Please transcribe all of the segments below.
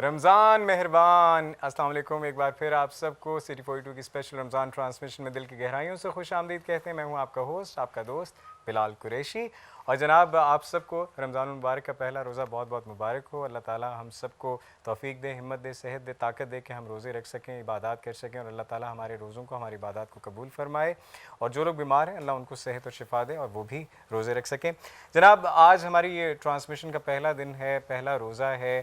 رمضان مہربان، السلام علیکم ایک بار پھر آپ سب کو سٹی 42 کی اسپیشل رمضان ٹرانسمیشن میں دل کی گہرائیوں سے خوش آمدید کہتے ہیں۔ میں ہوں آپ کا ہوسٹ، آپ کا دوست بلال قریشی، اور جناب آپ سب کو رمضان المبارک کا پہلا روزہ بہت بہت مبارک ہو۔ اللہ تعالیٰ ہم سب کو توفیق دے، ہمت دے، صحت دے، طاقت دے کہ ہم روزے رکھ سکیں، عبادات کر سکیں، اور اللہ تعالیٰ ہمارے روزوں کو، ہماری عبادات کو قبول فرمائے، اور جو لوگ بیمار ہیں اللہ ان کو صحت اور شفا دے اور وہ بھی روزے رکھ سکیں۔ جناب آج ہماری یہ ٹرانسمیشن کا پہلا دن ہے، پہلا روزہ ہے۔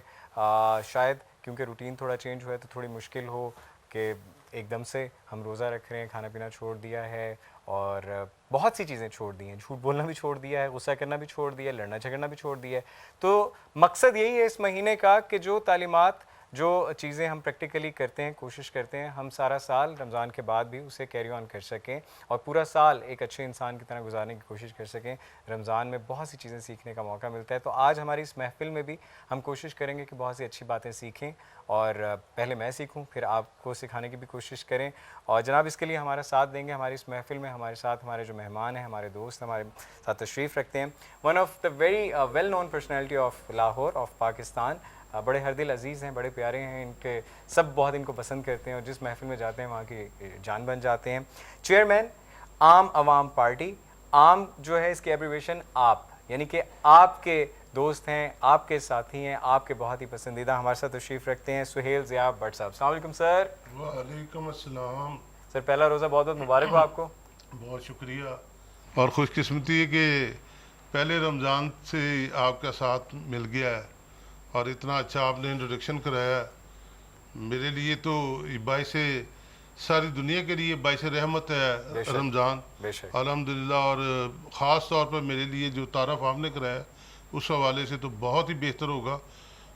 شاید کیونکہ روٹین تھوڑا چینج ہوا ہے تو تھوڑی مشکل ہو کہ ایک دم سے ہم روزہ رکھ رہے ہیں، کھانا پینا چھوڑ دیا ہے اور بہت سی چیزیں چھوڑ دی ہیں، جھوٹ بولنا بھی چھوڑ دیا ہے، غصہ کرنا بھی چھوڑ دیا ہے، لڑنا جھگڑنا بھی چھوڑ دیا ہے۔ تو مقصد یہی ہے اس مہینے کا کہ جو تعلیمات، جو چیزیں ہم پریکٹیکلی کرتے ہیں، کوشش کرتے ہیں، ہم سارا سال رمضان کے بعد بھی اسے کیری آن کر سکیں اور پورا سال ایک اچھے انسان کی طرح گزارنے کی کوشش کر سکیں۔ رمضان میں بہت سی چیزیں سیکھنے کا موقع ملتا ہے، تو آج ہماری اس محفل میں بھی ہم کوشش کریں گے کہ بہت سی اچھی باتیں سیکھیں، اور پہلے میں سیکھوں پھر آپ کو سکھانے کی بھی کوشش کریں۔ اور جناب اس کے لیے ہمارا ساتھ دیں گے ہماری اس محفل میں ہمارے ساتھ ہمارے جو مہمان ہیں، ہمارے دوست ہمارے ساتھ تشریف رکھتے ہیں۔ One of the very well known personality of Lahore, of Pakistan, بڑے ہر دل عزیز ہیں، بڑے پیارے ہیں، ان کے سب بہت ان کو پسند کرتے ہیں اور جس محفل میں جاتے ہیں وہاں کی جان بن جاتے ہیں۔ چیئرمین عام عوام پارٹی، عام جو ہے اس کی ایبریویشن آپ، یعنی کہ آپ کے دوست ہیں، آپ کے ساتھی ہیں، آپ کے بہت ہی پسندیدہ، ہمارے ساتھ تشریف رکھتے ہیں سہیل ضیاء بٹ صاحب۔ السلام علیکم سر۔ وعلیکم السلام۔ سر پہلا روزہ بہت بہت مبارک ہو آپ کو۔ بہت شکریہ، اور خوش قسمتی ہے کہ پہلے رمضان سے آپ کا ساتھ مل گیا ہے اور اتنا اچھا آپ نے انٹروڈکشن کرایا ہے۔ میرے لیے تو باعث، ساری دنیا کے لیے باعث رحمت ہے رمضان، بے شک الحمدللہ، اور خاص طور پر میرے لیے جو تعارف آپ نے کرایا اس حوالے سے تو بہت ہی بہتر ہوگا۔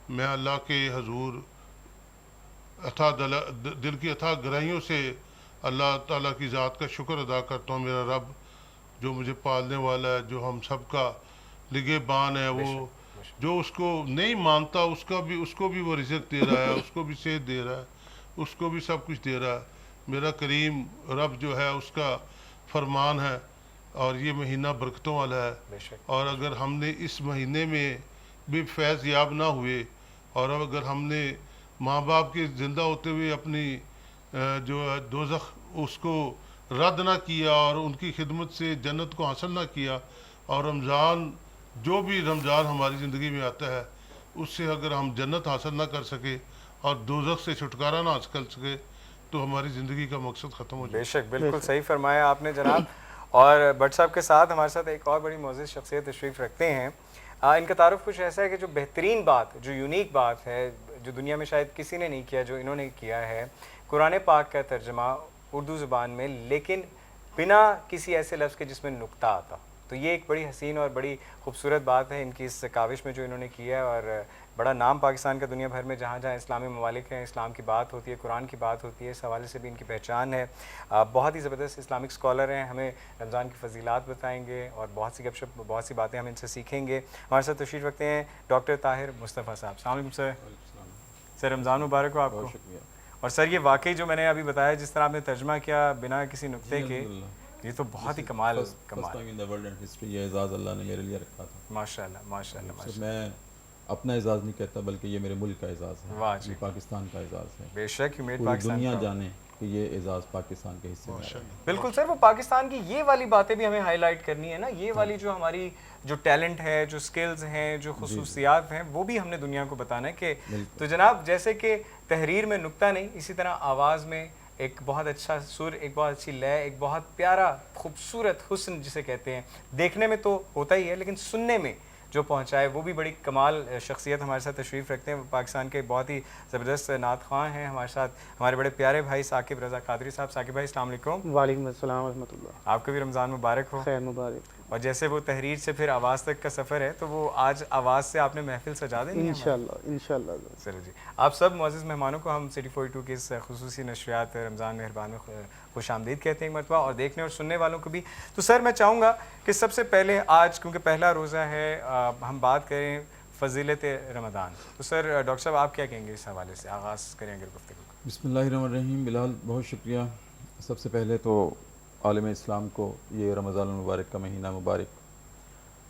میں اللہ کے حضور دل کی اتھا گہرائیوں سے اللہ تعالیٰ کی ذات کا شکر ادا کرتا ہوں۔ میرا رب جو مجھے پالنے والا ہے، جو ہم سب کا نگہبان ہے، وہ جو اس کو نہیں مانتا اس کو بھی وہ رزق دے رہا ہے، اس کو بھی صحت دے رہا ہے، اس کو بھی سب کچھ دے رہا ہے۔ میرا کریم رب جو ہے اس کا فرمان ہے، اور یہ مہینہ برکتوں والا ہے۔ بے شک اور اگر ہم نے اس مہینے میں بھی فیض یاب نہ ہوئے، اور اگر ہم نے ماں باپ کے زندہ ہوتے ہوئے اپنی جو ہے دوزخ اس کو رد نہ کیا اور ان کی خدمت سے جنت کو حاصل نہ کیا، اور رمضان جو بھی رمضان ہماری زندگی میں آتا ہے اس سے اگر ہم جنت حاصل نہ کر سکے اور دوزخ سے چھٹکارا نہ حاصل کر سکے تو ہماری زندگی کا مقصد ختم ہو جائے۔ بے شک، بالکل صحیح فرمایا آپ نے جناب۔ اور بٹ صاحب کے ساتھ ہمارے ساتھ ایک اور بڑی معزز شخصیت تشریف رکھتے ہیں۔ ان کا تعارف کچھ ایسا ہے کہ جو بہترین بات، جو یونیک بات ہے، جو دنیا میں شاید کسی نے نہیں کیا جو انہوں نے کیا ہے، قرآن پاک کا ترجمہ اردو زبان میں، لیکن بنا کسی ایسے لفظ کے جس میں نقطہ آتا۔ تو یہ ایک بڑی حسین اور بڑی خوبصورت بات ہے ان کی اس کاوش میں جو انہوں نے کیا ہے، اور بڑا نام پاکستان کا دنیا بھر میں جہاں جہاں اسلامی ممالک ہیں، اسلام کی بات ہوتی ہے، قرآن کی بات ہوتی ہے، اس حوالے سے بھی ان کی پہچان ہے۔ بہت ہی زبردست اسلامک اسکالر ہیں، ہمیں رمضان کی فضیلات بتائیں گے اور بہت سی گپ شپ، بہت سی باتیں ہم ان سے سیکھیں گے۔ ہمارے ساتھ تشریف رکھتے ہیں ڈاکٹر طاہر مصطفیٰ صاحب۔ السلام علیکم سر۔ سر رمضان مبارک ہو آپ کو۔ اور سر یہ واقعی جو میں نے ابھی بتایا، جس طرح آپ نے ترجمہ کیا بنا کسی نقطے کے، یہ تو بہت ہی کمال یہ اعزاز اللہ نے میرے لیے رکھا تھا۔ ماشاء اللہ ماشاء اللہ ماشاء اللہ۔ میں اپنا اعزاز نہیں کہتا بلکہ یہ میرے ملک کا اعزاز ہے، واہ یہ پاکستان کا اعزاز ہے۔ بے شک، یو میڈ پوری پاکستان دنیا پراؤڈ۔ جانے کہ یہ اعزاز پاکستان کے حصے میں ہے۔ بالکل سر، وہ پاکستان کی یہ والی باتیں بھی ہمیں ہائی لائٹ کرنی ہے نا، یہ والی جو ہماری جو ٹیلنٹ ہے، جو سکلز ہیں، جو خصوصیات ہیں، وہ بھی ہم نے دنیا کو بتانا ہے کہ تو جناب جیسے کہ تحریر میں نقطہ نہیں، اسی طرح آواز میں ایک بہت اچھا سر، ایک بہت اچھی لے، ایک بہت پیارا خوبصورت حسن جسے کہتے ہیں، دیکھنے میں تو ہوتا ہی ہے لیکن سننے میں جو پہنچائے، وہ بھی بڑی کمال شخصیت ہمارے ساتھ تشریف رکھتے ہیں۔ پاکستان کے بہت ہی زبردست نعت خواں ہیں ہمارے ساتھ، ہمارے بڑے پیارے بھائی ثاقب رضا قادری صاحب۔ ثاقب بھائی السلام علیکم۔ وعلیکم السلام ورحمۃ اللہ۔ آپ کو بھی رمضان مبارک ہو۔ خیر مبارک۔ اور جیسے وہ تحریر سے پھر آواز تک کا سفر ہے، تو وہ آج آواز سے آپ نے محفل سجا دینی ہے انشاءاللہ انشاءاللہ۔ چلو جی، آپ سب معزز مہمانوں کو ہم سٹی 42 کی اس خصوصی نشریات رمضان مہربان میں خوش آمدید کہتے ہیں ایک مرتبہ، اور دیکھنے اور سننے والوں کو بھی۔ تو سر میں چاہوں گا کہ سب سے پہلے آج کیونکہ پہلا روزہ ہے، ہم بات کریں فضیلت رمضان۔ تو سر ڈاکٹر صاحب آپ کیا کہیں گے اس حوالے سے، آغاز کریں اگر گفتگو کو۔ بسم اللہ الرحمن الرحیم۔ بلال بہت شکریہ۔ سب سے پہلے تو عالم اسلام کو یہ رمضان المبارک کا مہینہ مبارک۔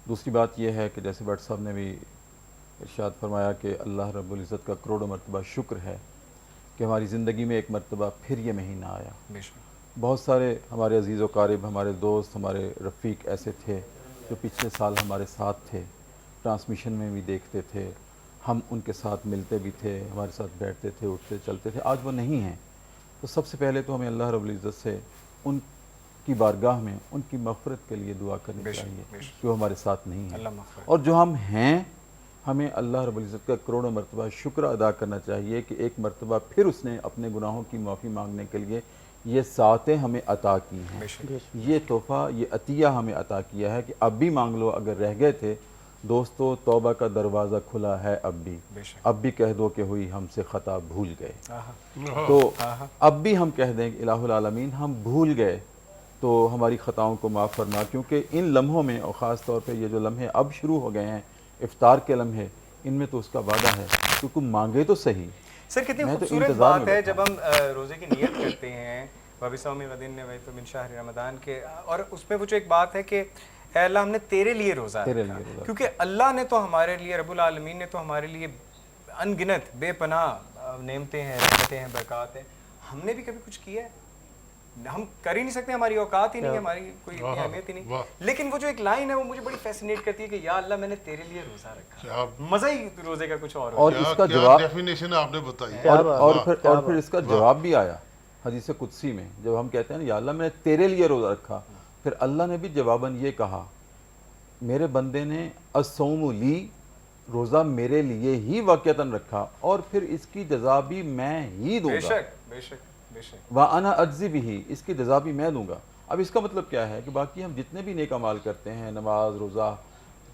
دوسری بات یہ ہے کہ جیسے بٹ صاحب نے بھی ارشاد فرمایا کہ اللہ رب العزت کا کروڑوں مرتبہ شکر ہے کہ ہماری زندگی میں ایک مرتبہ پھر یہ مہینہ آیا. بے شک. بہت سارے ہمارے عزیز و قارب، ہمارے دوست، ہمارے رفیق ایسے تھے جو پچھلے سال ہمارے ساتھ تھے، ٹرانسمیشن میں بھی دیکھتے تھے، ہم ان کے ساتھ ملتے بھی تھے، ہمارے ساتھ بیٹھتے تھے، اٹھتے چلتے تھے. آج وہ نہیں ہیں. تو سب سے پہلے تو ہمیں اللہ رب العزت سے ان کی بارگاہ میں ان کی مغفرت کے لیے دعا کرنی بے شک، چاہیے بے شک. کہ وہ ہمارے ساتھ نہیں ہیں. اللہ مغفرت. اور جو ہم ہیں، ہمیں اللہ رب العزت کا کروڑوں مرتبہ شکر ادا کرنا چاہیے کہ ایک مرتبہ پھر اس نے اپنے گناہوں کی معافی مانگنے کے لیے یہ ساعتیں ہمیں عطا کی ہیں. بے شک. یہ تحفہ، یہ عطیہ ہمیں عطا کیا ہے کہ اب بھی مانگ لو. اگر رہ گئے تھے دوستو، توبہ کا دروازہ کھلا ہے اب بھی. بے شک. اب بھی کہہ دو کہ ہوئی ہم سے خطا، بھول گئے. آہا. تو اب بھی ہم کہہ دیں کہ الہ العالمین ہم بھول گئے تو ہماری خطاؤں کو معاف فرما، کیونکہ ان لمحوں میں، اور خاص طور پہ یہ جو لمحے اب شروع ہو گئے ہیں، افطار کے لمحے، ان میں تو اس کا وعدہ ہے تو تم مانگے تو صحیح. سر کتنی میں تو خوبصورت انتظار میں بات ہے بیٹھا جب ہم روزے کی نیت کرتے ہیں، وَبِصَوْمِ غَدٍ نَوَیْتُ مِنْ شَهْرِ رمضان کے، اور اس میں وہ جو ایک بات ہے کہ اے اللہ ہم نے تیرے لیے روزہ تیرے رکھا، لیے روزہ کیونکہ اللہ نے تو ہمارے لیے، رب العالمین نے تو ہمارے لیے ان گنت بے پناہ نعمتیں ہیں، رحمتیں ہیں، برکات ہیں. ہم نے بھی کبھی کچھ کیا ہے؟ ہم کر ہی نہیں سکتے، ہماری اوقات ہی نہیں ہے، ہماری کوئی اتنی اہمیت ہی نہیں. لیکن وہ جو ایک لائن ہے وہ مجھے بڑی فیسینیٹ کرتی ہے کہ یا اللہ میں نے تیرے لیے روزہ رکھا. مزہ ہی روزے کا کچھ اور اور اس کا جواب، ڈیفینیشن آپ نے بتائی. اور پھر اس کا جواب بھی آیا حدیث قدسی میں، جب ہم کہتے ہیں یا اللہ میں نے تیرے لیے روزہ رکھا، پھر اللہ نے بھی جواباً یہ کہا میرے بندے نے الصوم لی، روزہ میرے لیے ہی واقعتاً رکھا، اور پھر اس کی جزا بھی میں ہی دوں بے گا. شک بے شک بے شک. وَأَنَا أَجْزِي بِهِ، اس کی جزا بھی میں دوں گا. اب اس کا مطلب کیا ہے کہ باقی ہم جتنے بھی نیک اعمال کرتے ہیں، نماز، روزہ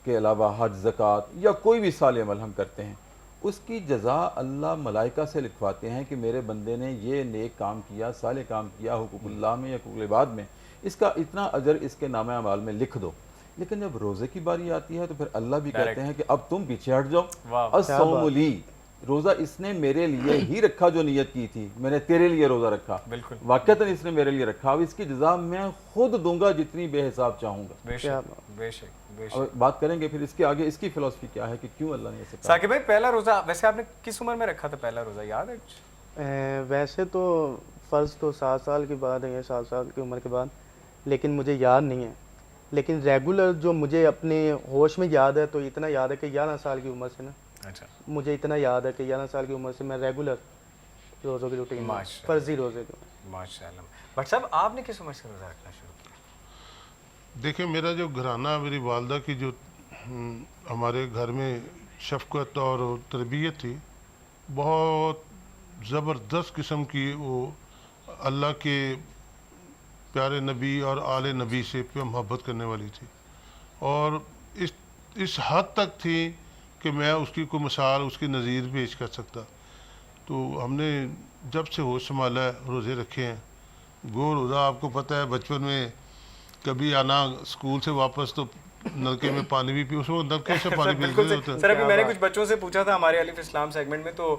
کے علاوہ حج، زکوٰۃ، یا کوئی بھی صالح عمل ہم کرتے ہیں، اس کی جزا اللہ ملائکہ سے لکھواتے ہیں کہ میرے بندے نے یہ نیک کام کیا، صالح کام کیا، حقوق اللہ میں یا حقوق العباد میں، اس کا اتنا اجر اس کے نامہ اعمال میں لکھ دو. لیکن جب روزے کی باری آتی ہے تو پھر اللہ بھی کہتے ہیں کہ اب تم پیچھے ہٹ جاؤ. الصوم لی، روزہ اس نے میرے لیے ہی رکھا جو نیت کی تھی، میں نے تیرے لیے روزہ رکھا، بالکل واقعتاً اس نے میرے لیے رکھا. اب اس کی جزا میں خود دوں گا جتنی بے حساب چاہوں گا. بے شک بے شک بے شک. اور بات کریں گے پھر اس کے آگے اس کی فلسفی کیا ہے کہ کیوں اللہ نے ایسے کہا. ثاقب بھائی پہلا روزہ ویسے آپ نے کس عمر میں رکھا تھا پہلا روزہ، یاد ہے کچھ؟ ویسے تو فرض تو 7 سال کے بعد ہے، 7 سال کی عمر کے بعد، لیکن مجھے یاد نہیں ہے. لیکن ریگولر جو مجھے اپنے ہوش میں یاد ہے تو اتنا یاد ہے کہ 11 سال کی عمر سے نا، اچھا مجھے اتنا یاد ہے کہ 11 سال کی عمر سے میں ریگولر روزوں کی روٹین میں، فرضی روزے کو. ماشاء اللہ. بٹ صاحب آپ نے کس عمر سے روزہ رکھنا شروع کیا؟ دیکھیں میرا جو گھرانہ، میری والدہ کی جو ہمارے گھر میں شفقت اور تربیت تھی، بہت زبردست قسم کی، وہ اللہ کے پیارے نبی اور آل نبی سے محبت کرنے والی تھی، اور اس حد تک تھی کہ میں اس کی کوئی مثال، اس کی نظیر پیش کر سکتا. تو ہم نے جب سے ہوش سنبھالا ہے روزے رکھے ہیں. گو روزہ آپ کو پتہ ہے بچپن میں کبھی آنا اسکول سے واپس تو نلکے میں پانی بھی پی، اس وقت نلکے سے پانی پیتے ہوتے. سر ابھی میں نے کچھ بچوں سے پوچھا تھا ہمارے الف اسلام سیگمنٹ میں، تو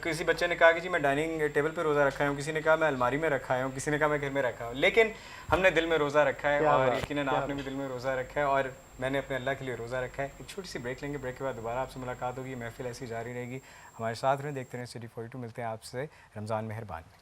کسی بچے نے کہا کہ جی میں ڈائننگ ٹیبل پہ روزہ رکھا ہوں، کسی نے کہا میں الماری میں رکھا ہوں، کسی نے کہا میں گھر میں رکھا ہوں. لیکن ہم نے دل میں روزہ رکھا ہے، اور یقیناً آپ نے بھی دل میں روزہ رکھا ہے، اور میں نے اپنے اللہ کے لیے روزہ رکھا ہے. ایک چھوٹی سی بریک لیں گے، بریک کے بعد دوبارہ آپ سے ملاقات ہوگی. محفل ایسی جاری رہے گی، ہمارے ساتھ رہیں، دیکھتے رہیں سٹی 42. ملتے ہیں آپ سے رمضان مہربان میں.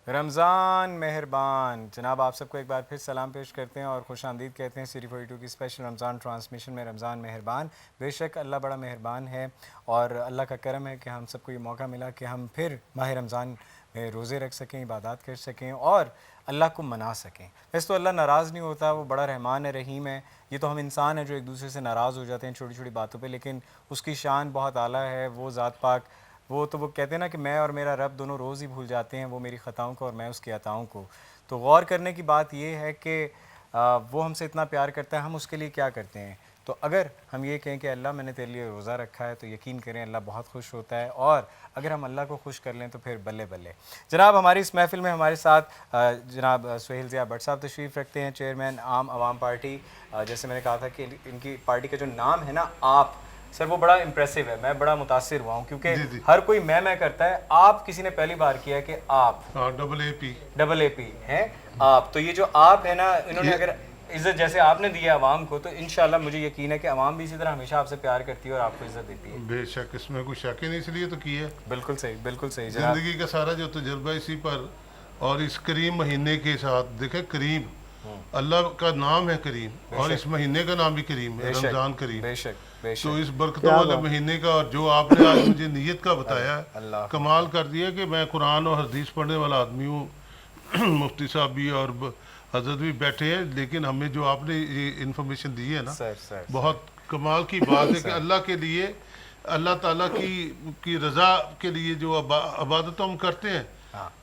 رمضان مہربان. جناب آپ سب کو ایک بار پھر سلام پیش کرتے ہیں اور خوش آمدید کہتے ہیں سٹی 42 کی اسپیشل رمضان ٹرانسمیشن میں. رمضان مہربان، بے شک اللہ بڑا مہربان ہے، اور اللہ کا کرم ہے کہ ہم سب کو یہ موقع ملا کہ ہم پھر ماہ رمضان میں روزے رکھ سکیں، عبادات کر سکیں اور اللہ کو منا سکیں. ویسے تو اللہ ناراض نہیں ہوتا، وہ بڑا رحمان ہے، رحیم ہے. یہ تو ہم انسان ہیں جو ایک دوسرے سے ناراض ہو جاتے ہیں چھوٹی چھوٹی باتوں پہ، لیکن اس کی شان بہت اعلیٰ ہے. وہ ذات پاک، وہ کہتے ہیں نا کہ میں اور میرا رب دونوں روز ہی بھول جاتے ہیں، وہ میری خطاؤں کو اور میں اس کی عطاؤں کو. تو غور کرنے کی بات یہ ہے کہ وہ ہم سے اتنا پیار کرتا ہے، ہم اس کے لیے کیا کرتے ہیں. تو اگر ہم یہ کہیں کہ اللہ میں نے تیرے لیے روزہ رکھا ہے، تو یقین کریں اللہ بہت خوش ہوتا ہے، اور اگر ہم اللہ کو خوش کر لیں تو پھر بلے بلے. جناب ہماری اس محفل میں ہمارے ساتھ جناب سہیل ضیاء بٹ صاحب تشریف رکھتے ہیں، چیئرمین عام عوام پارٹی. جیسے میں نے کہا تھا کہ ان کی پارٹی کا جو نام ہے نا آپ، سر وہ بڑا امپریسو ہے, میں بڑا متاثر ہوا ہوں کیونکہ جی جی. ہر کوئی میں کرتا ہے, آپ کسی نے پہلی بار کیا ہے کہ آپ ڈبل اے پی ہیں آپ, تو یہ جو آپ ہے نا, انہوں نے اگر عزت جیسے آپ نے دی ہے عوام کو, تو انشاءاللہ مجھے یقین ہے کہ عوام بھی اسی طرح ہمیشہ آپ سے پیار کرتی ہے اور آپ کو عزت دیتی ہے. بے شک, اس میں کوئی شک ہی نہیں, اس لیے تو کی ہے. بالکل صحیح, بالکل صحیح جناب. زندگی کا سارا جو تجربہ اسی پر, اور اس کریم مہینے کے ساتھ دیکھیں, کریم اللہ کا نام ہے کریم, اور اس مہینے کا نام بھی کریم ہے, رمضان کریم. بے شک بے شک. تو اس برکتوں والے مہینے کا, اور جو آپ نے آج مجھے نیت کا بتایا ہے, اللہ کمال کر دیا کہ میں قرآن اور حدیث پڑھنے والا آدمی ہوں, مفتی صاحب بھی اور حضرت بھی بیٹھے ہیں, لیکن ہمیں جو آپ نے یہ انفارمیشن دی ہے نا, سر بہت کمال کی بات ہے کہ اللہ کے لیے, اللہ تعالیٰ کی رضا کے لیے جو عبادت ہم کرتے ہیں,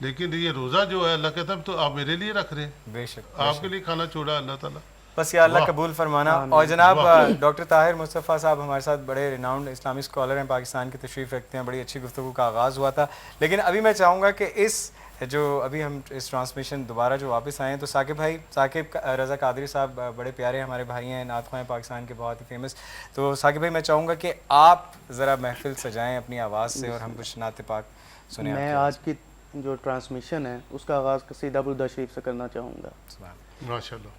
لیکن یہ روزہ جو ہے اللہ کہتا ہے تو آپ میرے لیے رکھ رہے ہیں, بے شک, آپ کے لیے کھانا چھوڑا اللہ تعالیٰ. بس یا اللہ قبول فرمانا. اور جناب ڈاکٹر طاہر مصطفیٰ صاحب ہمارے ساتھ بڑے ریناؤنڈ اسلامی اسکالر ہیں, پاکستان کی تشریف رکھتے ہیں, بڑی اچھی گفتگو کا آغاز ہوا تھا. لیکن ابھی میں چاہوں گا کہ اس جو ابھی ہم اس ٹرانسمیشن دوبارہ جو واپس آئے ہیں, تو ثاقب رضا قادری صاحب بڑے پیارے ہمارے بھائی ہیں, نعت خواہ ہیں پاکستان کے بہت ہی فیمس. تو ثاقب بھائی میں چاہوں گا کہ آپ ذرا محفل سجائیں اپنی آواز سے اور ہم کچھ نعت پاک سنیں. میں آج کی جو ٹرانسمیشن ہے اس کا آغاز قصیدہ برودہ شریف سے کرنا چاہوں گا. ماشاء اللہ.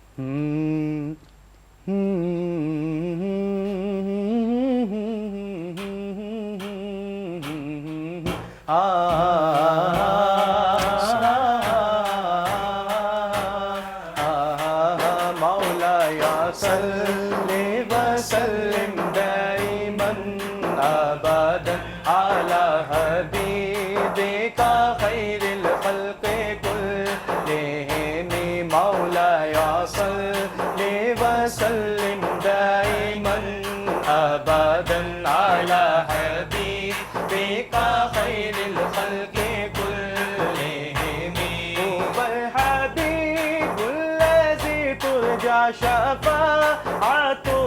مولایا صلی وسلم دائما ابدا علی حبیبک خیر الخلق كلهم مولایا صلی وسلم دائما ابدا علی حبیبک خیر الخلق كلهم هو الحبیب الذی ترجى شفاعته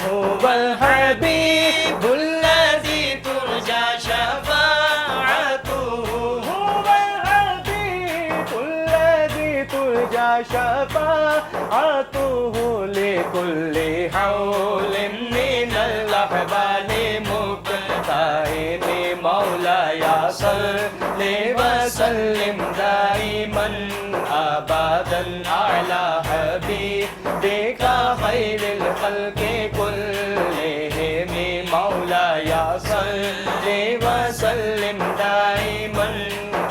هو الحبیب الذی ترجى شفاعته هو الحبیب الذی ترجى شفاعته لكل حول من الأحوال مبتهل مولاي صل وسلم دائما أبدا على حبيبك خير الخلق كلهم مولاي صل وسلم دائما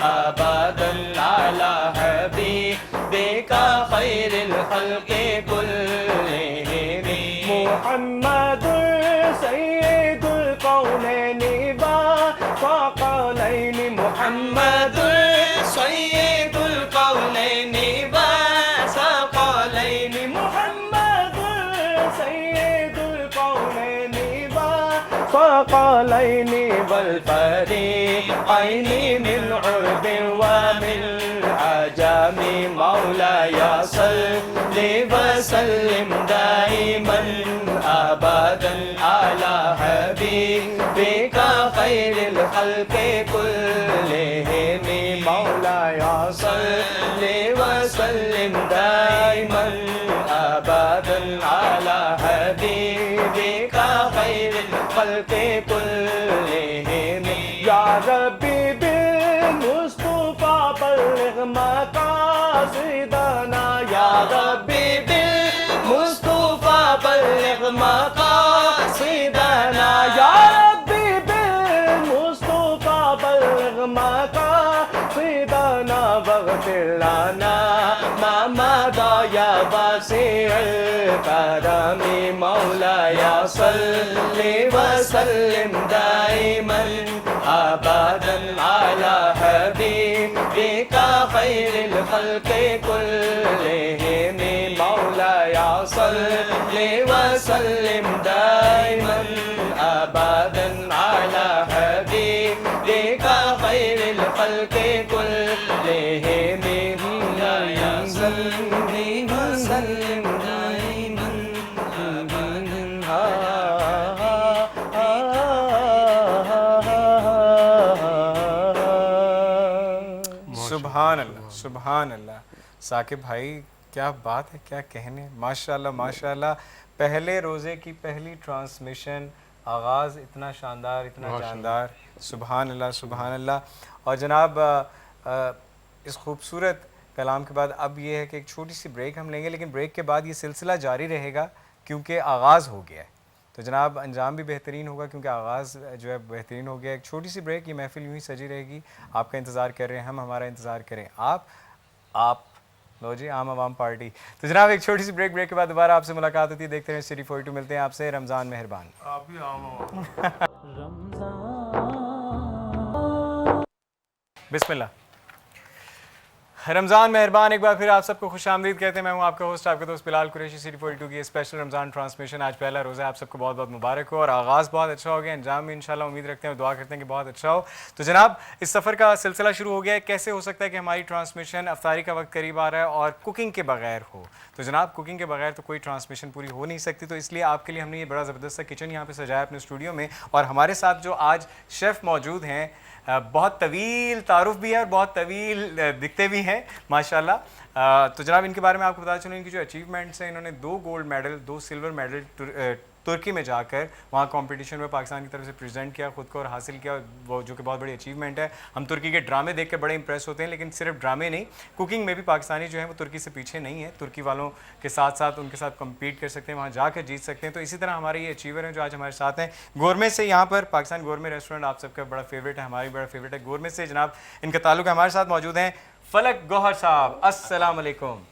أبدا على حبيبك خير الخلق كلهم محمد سيد القولين وثقلين محمد سيد القولين وثقلين محمد سيد القولين وثقلين والفريقين من عرب ومن عجم مولاي صل وسلم دائما ابدا على حبيبك خير الخلق كلهم مولاي صل وسلم دائما ابدا على حبيبك خير الخلق كلهم يا ربي بالمصطفى بلغ مقاصدنا يا ربي بالمصطفى بلغ مقاصدنا يا ربي بالمصطفى بلغ مقاصدنا واغفر لنا ما مضى يا واسع الكرم مولاي صل وسلم دائما ابدا على حبيبك خير الخلق كلهم مولاي صل وسلم دائما ابدا على حبيبك خير الخلق كلهم مولاي صل وسلم دائما سبحان اللہ سبحان اللہ. ثاقب بھائی کیا بات ہے, کیا کہنے, ماشاء اللہ ماشاء اللہ. پہلے روزے کی پہلی ٹرانسمیشن آغاز اتنا شاندار، اتنا جاندار، سبحان اللہ سبحان اللہ. اور جناب اس خوبصورت کلام کے بعد اب یہ ہے کہ ایک چھوٹی سی بریک ہم لیں گے، لیکن بریک کے بعد یہ سلسلہ جاری رہے گا کیونکہ آغاز ہو گیا ہے. تو جناب انجام بھی بہترین ہوگا کیونکہ آغاز جو ہے بہترین ہو گیا. ایک چھوٹی سی بریک، یہ محفل یوں ہی سجی رہے گی. آپ کا انتظار کر رہے ہیں ہم، ہمارا انتظار کریں آپ لو جی عام عوام پارٹی. تو جناب ایک چھوٹی سی بریک کے بعد دوبارہ آپ سے ملاقات ہوتی ہے. دیکھتے رہیں سٹی 42. ملتے ہیں آپ سے. رمضان مہربان. آپ بھی عام بسم اللہ. رمضان مہربان. ایک بار پھر آپ سب کو خوش آمدید کہتے ہیں. میں ہوں آپ کا ہوسٹ، آپ کا دوست بلال قریشی. سٹی 42 کی اسپیشل رمضان ٹرانسمیشن. آج پہلا روزہ ہے، آپ سب کو بہت بہت مبارک ہو. اور آغاز بہت اچھا ہو گیا، انجام بھی انشاءاللہ امید رکھتے ہیں، دعا کرتے ہیں کہ بہت اچھا ہو. تو جناب اس سفر کا سلسلہ شروع ہو گیا ہے. کیسے ہو سکتا ہے کہ ہماری ٹرانسمیشن افطاری کا وقت قریب آ رہا ہے اور کوکنگ کے بغیر ہو؟ تو جناب کوکنگ کے بغیر تو کوئی ٹرانسمیشن پوری ہو نہیں سکتی. تو اس لیے آپ کے لیے ہم نے یہ بڑا زبردست سا کچن یہاں پہ سجایا اپنے اسٹوڈیو میں. اور ہمارے ساتھ جو آج شیف موجود ہیں، بہت طویل تعارف بھی ہے اور بہت طویل دکھتے بھی ہیں ماشاءاللہ. تو جناب ان کے بارے میں آپ کو بتا چلوں، ان کی جو اچیومنٹس ہیں، انہوں نے 2 گولڈ میڈل 2 سلور میڈل ترکی میں جا کر وہاں کمپٹیشن میں پاکستان کی طرف سے پریزنٹ کیا خود کو اور حاصل کیا، وہ جو کہ بہت بڑی اچیومنٹ ہے. ہم ترکی کے ڈرامے دیکھ کے بڑے امپریس ہوتے ہیں، لیکن صرف ڈرامے نہیں، کوکنگ میں بھی پاکستانی جو ہیں وہ ترکی سے پیچھے نہیں ہے. ترکی والوں کے ساتھ ساتھ ان کے ساتھ کمپیٹ کر سکتے ہیں، وہاں جا کر جیت سکتے ہیں. تو اسی طرح ہمارے یہ اچیور ہیں جو آج ہمارے ساتھ ہیں گورمے سے. یہاں پر پاکستان گورمے ریسٹورنٹ آپ سب کا بڑا فیوریٹ ہے، ہماری بڑا فیوریٹ ہے گورمے سے. جناب ان کا تعلق ہے، ہمارے ساتھ موجود ہیں فلک گوہر صاحب. السلام علیکم،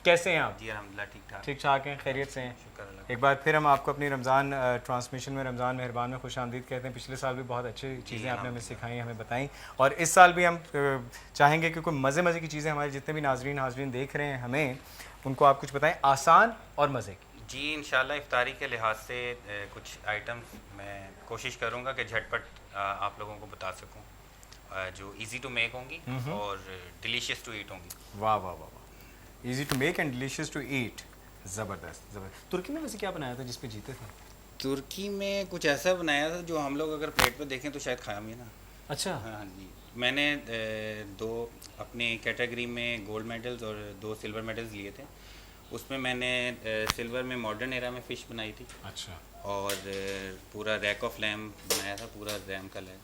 کیسے ہیں آپ؟ جی الحمدللہ ٹھیک ٹھاک. ٹھیک ٹھاک ہیں، خیریت سے ہیں؟ شکر اللہ. ایک بار پھر ہم آپ کو اپنی رمضان ٹرانسمیشن میں رمضان مہربان میں خوش آمدید کہتے ہیں. پچھلے سال بھی بہت اچھی چیزیں آپ نے ہمیں سکھائیں، ہمیں بتائیں، اور اس سال بھی ہم چاہیں گے کہ کوئی مزے کی چیزیں ہمارے جتنے بھی ناظرین دیکھ رہے ہیں ہمیں ان کو آپ کچھ بتائیں آسان اور مزے کی. جی انشاءاللہ افطاری کے لحاظ سے کچھ آئٹمس میں کوشش کروں گا کہ جھٹ پٹ آپ لوگوں کو بتا سکوں، جو ایزی ٹو میک ہوں گی اور ڈیلیشیس ٹو ایٹ ہوں گی. واہ واہ واہ واہ، easy to make and delicious to eat. زبردست زبردست. ترکی میں ویسے کیا بنایا تھا جس پہ جیتے تھے؟ ترکی میں کچھ ایسا بنایا تھا جو ہم لوگ اگر پلیٹ پہ دیکھیں تو شاید کھایا بھی نا. اچھا. ہاں جی، میں نے 2 اپنے کیٹیگری میں گولڈ میڈلز اور 2 سلور میڈلز لیے تھے. اس میں نے سلور میں ماڈرن ایرا میں فش بنائی تھی. اچھا. اور پورا ریک آف لیم بنایا تھا، پورا ریم کا لیم.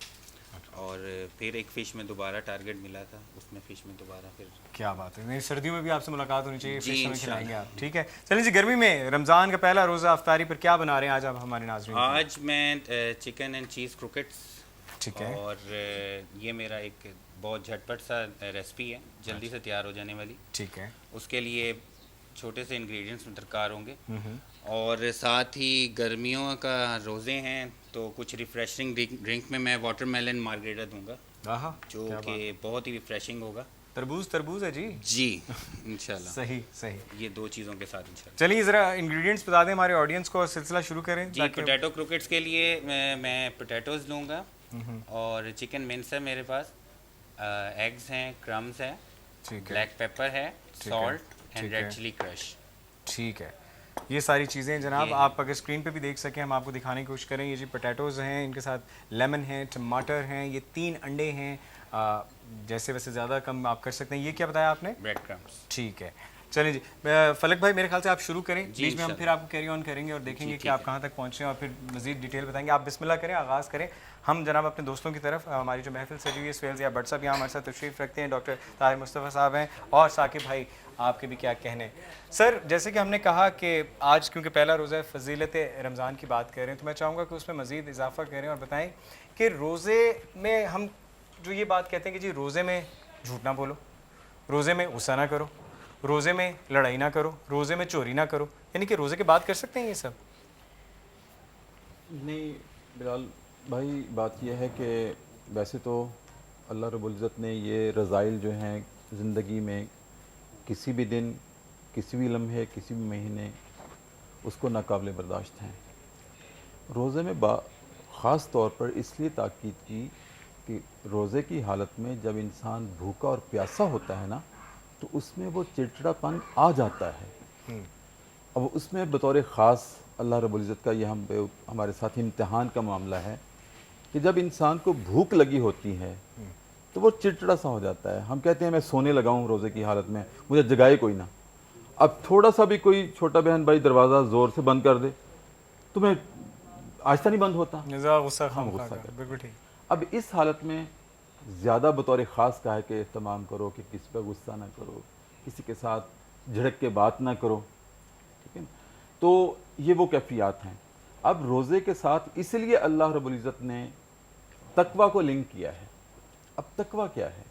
اور پھر ایک فش میں دوبارہ ٹارگیٹ ملا تھا، اس میں فش میں دوبارہ پھر. کیا بات ہے، سردیوں میں بھی آپ سے ملاقات ہونی چاہیے، جی فش ہمیں انشاءاللہ. کھلائیں گے آپ. ٹھیک ہے. چلیے جی، گرمی میں رمضان کا پہلا روزہ افطاری پر کیا بنا رہے ہیں آج آپ ہمارے ناظرین؟ آج میں چکن اینڈ چیز کروکٹس. ٹھیک ہے. اور یہ میرا ایک بہت جھٹ پٹ سا ریسپی ہے، جلدی سے تیار ہو جانے والی. ٹھیک ہے. اس کے لیے چھوٹے سے انگریڈینٹس درکار ہوں گے. اور ساتھ ہی گرمیوں کا روزے ہیں تو کچھ ریفریشنگ ڈرنک میں واٹر میلن مارگریٹا دوں گا، جو کہ بہت ہی ریفریشنگ ہوگا. تربوز ہے جی. جی انشاءاللہ. صحیح. یہ 2 چیزوں کے ساتھ انشاءاللہ. چلیے ذرا انگریڈینٹس بتا دیں ہمارے آڈینس کو اور سلسلہ شروع کریں. جی پوٹیٹو کروکٹس کے لیے میں پوٹیٹوز لوں گا، اور چکن منس ہے میرے پاس، ایگز ہیں، کرمز ہے، بلیک پیپر ہے، سالٹ اینڈ ریڈ چلی کرش. ٹھیک ہے. یہ ساری چیزیں جناب آپ اگر اسکرین پہ بھی دیکھ سکیں، ہم آپ کو دکھانے کی کوشش کریں. یہ جی پوٹیٹوز ہیں، ان کے ساتھ لیمن ہے، ٹماٹر ہیں، یہ 3 انڈے ہیں، جیسے ویسے زیادہ کم آپ کر سکتے ہیں. یہ کیا بتایا آپ نے؟ بریڈ کرمز. ٹھیک ہے. چلیں جی فلک بھائی، میرے خیال سے آپ شروع کریں. بیچ میں ہم پھر آپ کو کیری آن کریں گے اور دیکھیں گے کہ آپ کہاں تک پہنچے اور پھر مزید ڈیٹیل بتائیں گے. آپ بسم اللہ کریں، آغاز کریں. ہم جناب اپنے دوستوں کی طرف، ہماری جو محفل سجی ہوئی ہے، سویل ضیاء بٹ صاحب یہاں ہمارے ساتھ تشریف رکھتے ہیں، ڈاکٹر طاہر مصطفیٰ صاحب ہیں، اور ثاقب بھائی آپ کے بھی کیا کہنے. سر جیسے کہ ہم نے کہا کہ آج کیونکہ پہلا روزہ ہے، فضیلت رمضان کی بات کر رہے ہیں، تو میں چاہوں گا کہ اس میں مزید اضافہ کریں اور بتائیں کہ روزے میں ہم جو یہ بات کہتے ہیں کہ جی روزے میں جھوٹ نہ بولو، روزے میں غصہ نہ کرو، روزے میں لڑائی نہ کرو، روزے میں چوری نہ کرو، یعنی کہ روزے کے بعد کر سکتے ہیں یہ سب؟ نہیں بلال بھائی، بات یہ ہے کہ ویسے تو اللہ رب العزت نے یہ رذائل جو ہیں زندگی میں کسی بھی دن، کسی بھی لمحے، کسی بھی مہینے اس کو ناقابل برداشت ہیں. روزے میں خاص طور پر اس لیے تاکید کی کہ روزے کی حالت میں جب انسان بھوکا اور پیاسا ہوتا ہے نا، تو اس میں وہ چڑچڑا پن آ جاتا ہے. اب اس میں بطور خاص اللہ رب العزت کا یہ ہمارے ساتھ امتحان کا معاملہ ہے کہ جب انسان کو بھوک لگی ہوتی ہے تو وہ چڑچڑا سا ہو جاتا ہے. ہم کہتے ہیں میں سونے لگا ہوں روزے کی حالت میں، مجھے جگائے کوئی نہ. اب تھوڑا سا بھی کوئی چھوٹا بہن بھائی دروازہ زور سے بند کر دے تو میں آہستہ نہیں بند ہوتا. غصہ ہم غصہ کرتے کرتے. بالکل ٹھیک. اب اس حالت میں زیادہ بطور خاص کا ہے کہ اہتمام کرو کہ کسی پہ غصہ نہ کرو, کسی کے ساتھ جھڑک کے بات نہ کرو, ٹھیک ہے. تو یہ وہ کیفیات ہیں. اب روزے کے ساتھ اس لیے اللہ رب العزت نے تقوی کو لنک کیا ہے. اب تقوی کیا ہے؟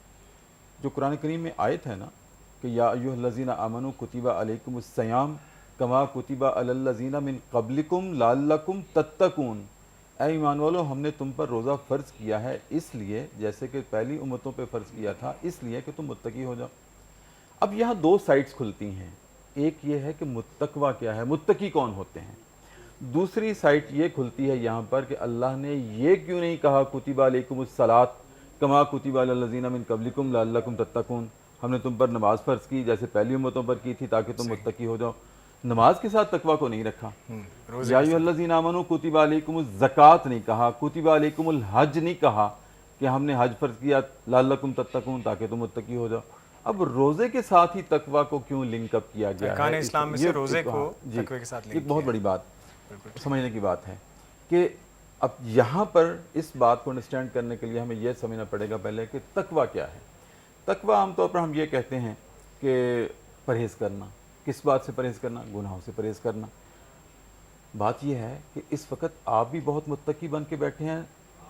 جو قرآن کریم میں آیت ہے نا کہ یا ایھا الذین آمنوا کتب علیکم الصیام کما کتب علی الذین من قبلکم لعلکم تتقون. اے ایمان والو, ہم نے تم پر روزہ فرض کیا ہے اس لیے جیسے کہ پہلی امتوں پہ فرض کیا تھا, اس لیے کہ تم متقی ہو جاؤ. اب یہاں دو سائٹس کھلتی ہیں. ایک یہ ہے کہ تقوی کیا ہے, متقی کون ہوتے ہیں. دوسری سائٹ یہ کھلتی ہے یہاں پر کہ اللہ نے یہ کیوں نہیں کہا کتب علیکم الصلاۃ کما کتب علی الذین من قبلکم لعلکم تتقون, ہم نے تم پر نماز فرض کی جیسے پہلی امتوں پر کی تھی تاکہ تم متقی ہو جاؤ. نماز کے ساتھ تقوی کو نہیں رکھا. یا ایھا الذین آمنوا کتب علیکم الزکوٰۃ نہیں کہا, کتب علیکم الحج نہیں کہا کہ ہم نے حج فرض کیا لعلکم تتقون تاکہ تم متقی ہو جاؤ. اب روزے کے ساتھ ہی تقوی کو کیوں لنک اپ کیا گیا ہے؟ ارکان اسلام میں سے روزے کو جی, تقوی کے ساتھ لنک ایک بہت کیا بڑی بات سمجھنے کی بات ہے کہ اب یہاں پر اس بات کو انڈرسٹینڈ کرنے کے لیے ہمیں یہ سمجھنا پڑے گا پہلے کہ تقوی کیا ہے. تقوی عام طور پر ہم یہ کہتے ہیں کہ پرہیز کرنا. کس بات سے پرہیز کرنا؟ گناہوں سے پرہیز کرنا. بات یہ ہے کہ اس وقت آپ بھی بہت متقی بن کے بیٹھے ہیں,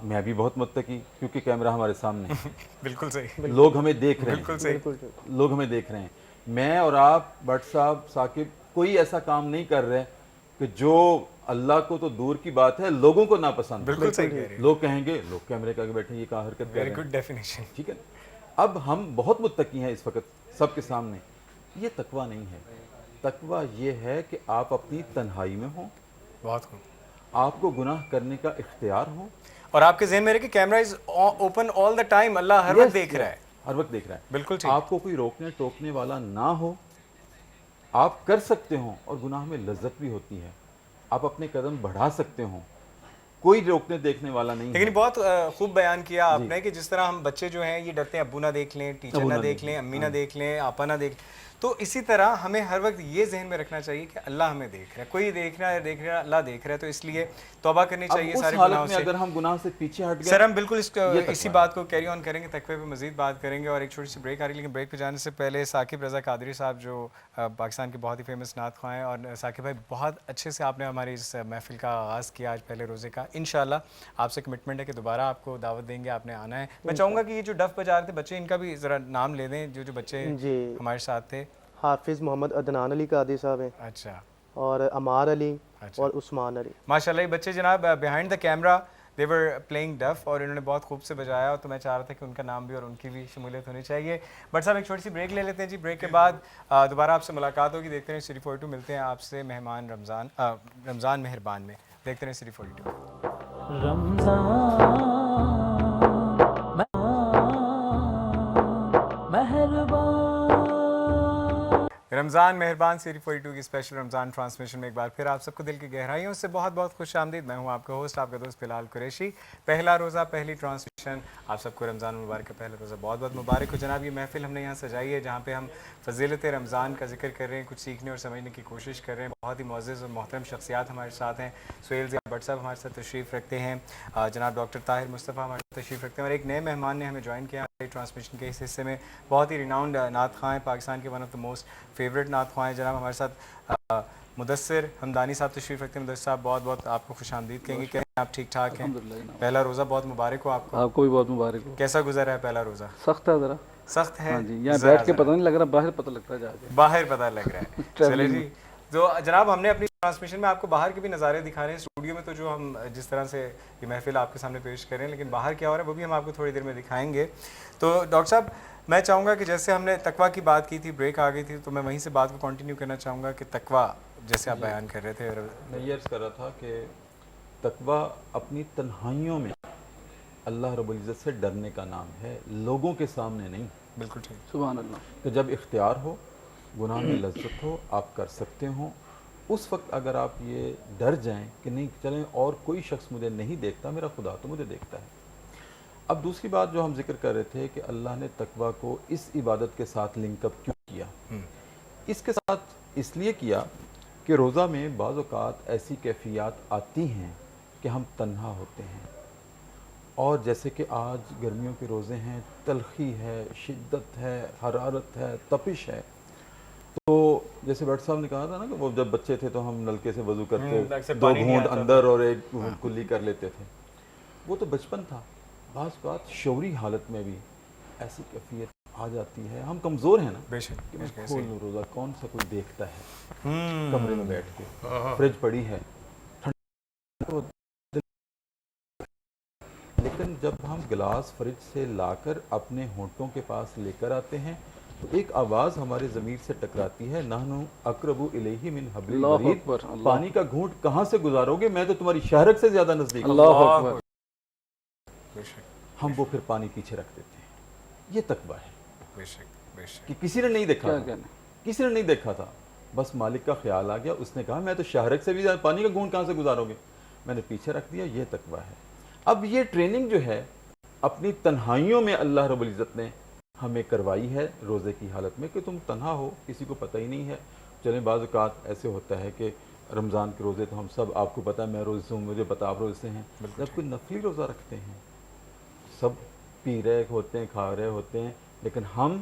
میں بھی بہت متقی, کیونکہ کیمرہ ہمارے سامنے ہے, بالکل صحیح, لوگ ہمیں دیکھ رہے بالکل ہیں, صحیح, لوگ ہمیں دیکھ رہے ہیں. میں اور آپ, بٹ صاحب, ثاقب, کوئی ایسا کام نہیں کر رہے کہ جو اللہ کو تو دور کی بات ہے لوگوں کو ناپسند. بالکل صحیح کہہ رہے ہیں, لوگ کہیں گے لوگ کیمرے کے آگے بیٹھے یہ کہاں حرکت کر رہے ویری ہیں. Good definition. ٹھیک ہے, اب ہم بہت متقی ہیں اس وقت سب کے سامنے. یہ تقوی نہیں ہے. تقوی یہ ہے کہ آپ اپنی تنہائی میں ہوں, بہت خوب, آپ کو گناہ کرنے کا اختیار ہو, اور آپ کے ذہن میں رہے کہ camera is open all the time, اللہ ہر وقت دیکھ رہا ہے, ہر وقت دیکھ رہا ہے. بالکل ٹھیک. آپ کو کوئی روکنے ٹوکنے والا نہ ہو, آپ کر سکتے ہوں, اور گناہ میں لذت بھی ہوتی ہے, آپ اپنے قدم بڑھا سکتے ہوں, کوئی روکنے دیکھنے والا نہیں. لیکن بہت خوب بیان کیا آپ نے کہ جس طرح ہم بچے جو ہیں یہ ڈرتے ہیں ابو نہ دیکھ لیں, ٹیچر نہ دیکھ لیں, امی نہ دیکھ لیں, آپا نہ دیکھ لیں, تو اسی طرح ہمیں ہر وقت یہ ذہن میں رکھنا چاہیے کہ اللہ ہمیں دیکھ رہا ہے, کوئی دیکھ رہا ہے, اللہ دیکھ رہا ہے, تو اس لیے توبہ کرنی چاہیے سارے گناہوں سے. اگر ہم گناہ سے پیچھے ہٹ گئے سر ہم بالکل اسی بات کو کیری آن کریں گے, تقوی پہ مزید بات کریں گے, اور ایک چھوٹی سی بریک آ رہی ہے. لیکن بریک پہ جانے سے پہلے ثاقب رضا قادری صاحب جو پاکستان کے بہت ہی فیمس نعت خواں ہیں, اور ثاقب بھائی بہت اچھے سے آپ نے ہماری اس محفل کا آغاز کیا آج پہلے روزے کا. انشاءاللہ آپ سے کمٹمنٹ ہے کہ دوبارہ آپ کو دعوت دیں گے, آپ نے آنا ہے. میں چاہوں گا کہ یہ جو ڈف بجا رہے تھے بچے, ان کا بھی ذرا نام لے دیں, جو بچے ہمارے ساتھ تھے. حافظ محمد عدنان علی قادری صاحب ہیں, اچھا, اور عمار علی, اور عثمان علی. ماشاءاللہ یہ بچے جناب behind the camera they were playing ڈف, اور انہوں نے بہت خوب سے بجایا, تو میں چاہ رہا تھا کہ ان کا نام بھی اور ان کی بھی شمولیت ہونی چاہیے. بٹ صاحب ایک چھوٹی سی بریک لے لیتے ہیں جی, بریک کے بعد دوبارہ آپ سے ملاقات ہوگی. دیکھتے رہیں سٹی 42, ملتے ہیں آپ سے مہمان رمضان مہربان میں. دیکھتے رہیں سٹی 42. رمضان مہربان سٹی 42 کی اسپیشل رمضان ٹرانسمیشن میں ایک بار پھر آپ سب کو دل کی گہرائیوں سے بہت بہت خوش آمدید. میں ہوں آپ کا ہوسٹ, آپ کا دوست بلال قریشی. پہلا روزہ, پہلی ٹرانسمیشن, آپ سب کو رمضان المبارک کا پہلا روزہ بہت بہت مبارک ہو. جناب یہ محفل ہم نے یہاں سجائی ہے جہاں پہ ہم فضیلت رمضان کا ذکر کر رہے ہیں, کچھ سیکھنے اور سمجھنے کی کوشش کر رہے ہیں. بہت ہی معزز اور محترم شخصیات ہمارے ساتھ ہیں. سہیل ضیاء بٹ صاحب ہمارے ساتھ تشریف رکھتے ہیں, جناب ڈاکٹر طاہر مصطفیٰ ہمارے ساتھ تشریف رکھتے ہیں, اور ایک نئے مہمان نے ہمیں جوائن کیا ٹرانسمیشن کے اس حصے میں. بہت ہی ریناؤنڈ نعت خواں ہیں, پاکستان کے one of the most favourite نعت خواں ہیں. جناب ہمارے ساتھ مدثر حمدانی صاحب تشریف رکھتے ہیں. مدثر صاحب بہت بہت آپ کو خوش آمدید کہیں گے. کہ آپ ٹھیک ٹھاک ہیں؟ پہلا روزہ بہت مبارک ہو آپ کو. آپ کو بھی بہت مبارک ہو. کیسا گزرا ہے پہلا روزہ؟ سخت ہے ذرا. سخت ہے. ہاں جی, یہاں بیٹھ کے پتہ نہیں لگ رہا, باہر پتہ لگتا ہے جا کے. باہر پتہ لگ رہا ہے. چلے جی, تو جناب ہم نے اپنی ٹرانسمیشن میں آپ کو باہر کے بھی نظارے دکھا رہے ہیں. اسٹوڈیو میں تو جو ہم جس طرح سے یہ محفل آپ کے سامنے پیش کر رہے ہیں, لیکن باہر کیا ہو رہا ہے وہ بھی ہم آپ کو تھوڑی دیر میں دکھائیں گے. تو ڈاکٹر صاحب میں چاہوں گا کہ جیسے ہم نے تقویٰ کی بات کی تھی, بریک آ گئی تھی, تو میں وہیں سے بات کو کنٹینیو کرنا چاہوں گا کہ تقویٰ جیسے آپ بیان کر رہے تھے. میں یہ عرض کر رہا تھا کہ تقویٰ اپنی تنہائیوں میں اللہ رب العزت سے ڈرنے کا نام ہے, لوگوں کے سامنے نہیں. بالکل ٹھیک. سبحان اللہ. کہ جب اختیار ہو, گناہ میں لذت ہو, آپ کر سکتے ہوں, اس وقت اگر آپ یہ ڈر جائیں کہ نہیں چلیں اور کوئی شخص مجھے نہیں دیکھتا, میرا خدا تو مجھے دیکھتا ہے. اب دوسری بات جو ہم ذکر کر رہے تھے کہ اللہ نے تقویٰ کو اس عبادت کے ساتھ لنک اپ کیوں کیا. اس کے ساتھ اس لیے کیا کہ روزہ میں بعض اوقات ایسی کیفیات آتی ہیں کہ ہم تنہا ہوتے ہیں، اور جیسے کہ آج گرمیوں کے روزے ہیں، تلخی ہے، شدت ہے، حرارت ہے، تپش ہے، تو جیسے ڈاکٹر صاحب نے کہا تھا نا کہ وہ جب بچے تھے تو ہم نلکے سے وضو کرتے، اکثر 2 پانی نہیں گھونٹ آتا تھا۔ اندر اور 1 گھونٹ کلی کر لیتے تھے، وہ تو بچپن تھا۔ بعض بات شعوری حالت میں بھی ایسی کیفیت آ جاتی ہے، ہم کمزور ہیں نا، بے شک کہ میں بے شک، کھول لوں روزہ، کون سا کوئی دیکھتا ہے ہوں کمرے میں بیٹھ کے، فریج پڑی ہے، لیکن جب ہم گلاس فریج سے لا کر اپنے ہونٹوں کے پاس لے کر آتے ہیں تو ایک آواز ہمارے ضمیر سے ٹکراتی ہے، نحن اقرب الیہ من حبل اللہ الورید، اکبر، اللہ پانی کا گھونٹ کہاں سے گزارو گے، میں تو تمہاری شہرک سے زیادہ نزدیک ہوں۔ اللہ اکبر، بے شک ہم وہ پھر پانی پیچھے رکھ دیتے ہیں۔ یہ تقویٰ ہے بے شک بے شک، کہ کسی نے نہیں دیکھا کیا تھا، کہنا، کسی نے نہیں دیکھا تھا، بس مالک کا خیال آ گیا، اس نے کہا میں تو شہرک سے بھی زیادہ پانی کا گھونٹ کہاں سے گزارو گے، میں نے پیچھے رکھ دیا، یہ تقویٰ ہے۔ اب یہ ٹریننگ جو ہے اپنی تنہائیوں میں اللہ رب العزت نے ہمیں کروائی ہے روزے کی حالت میں، کہ تم تنہا ہو، کسی کو پتہ ہی نہیں ہے۔ چلیں بعض اوقات ایسے ہوتا ہے کہ رمضان کے روزے تو ہم سب، آپ کو پتہ ہے میں روزے سے ہوں، مجھے پتہ آپ روزے سے ہیں، جب کوئی نفلی روزہ رکھتے ہیں سب پی رہے ہوتے ہیں، کھا رہے ہوتے ہیں، لیکن ہم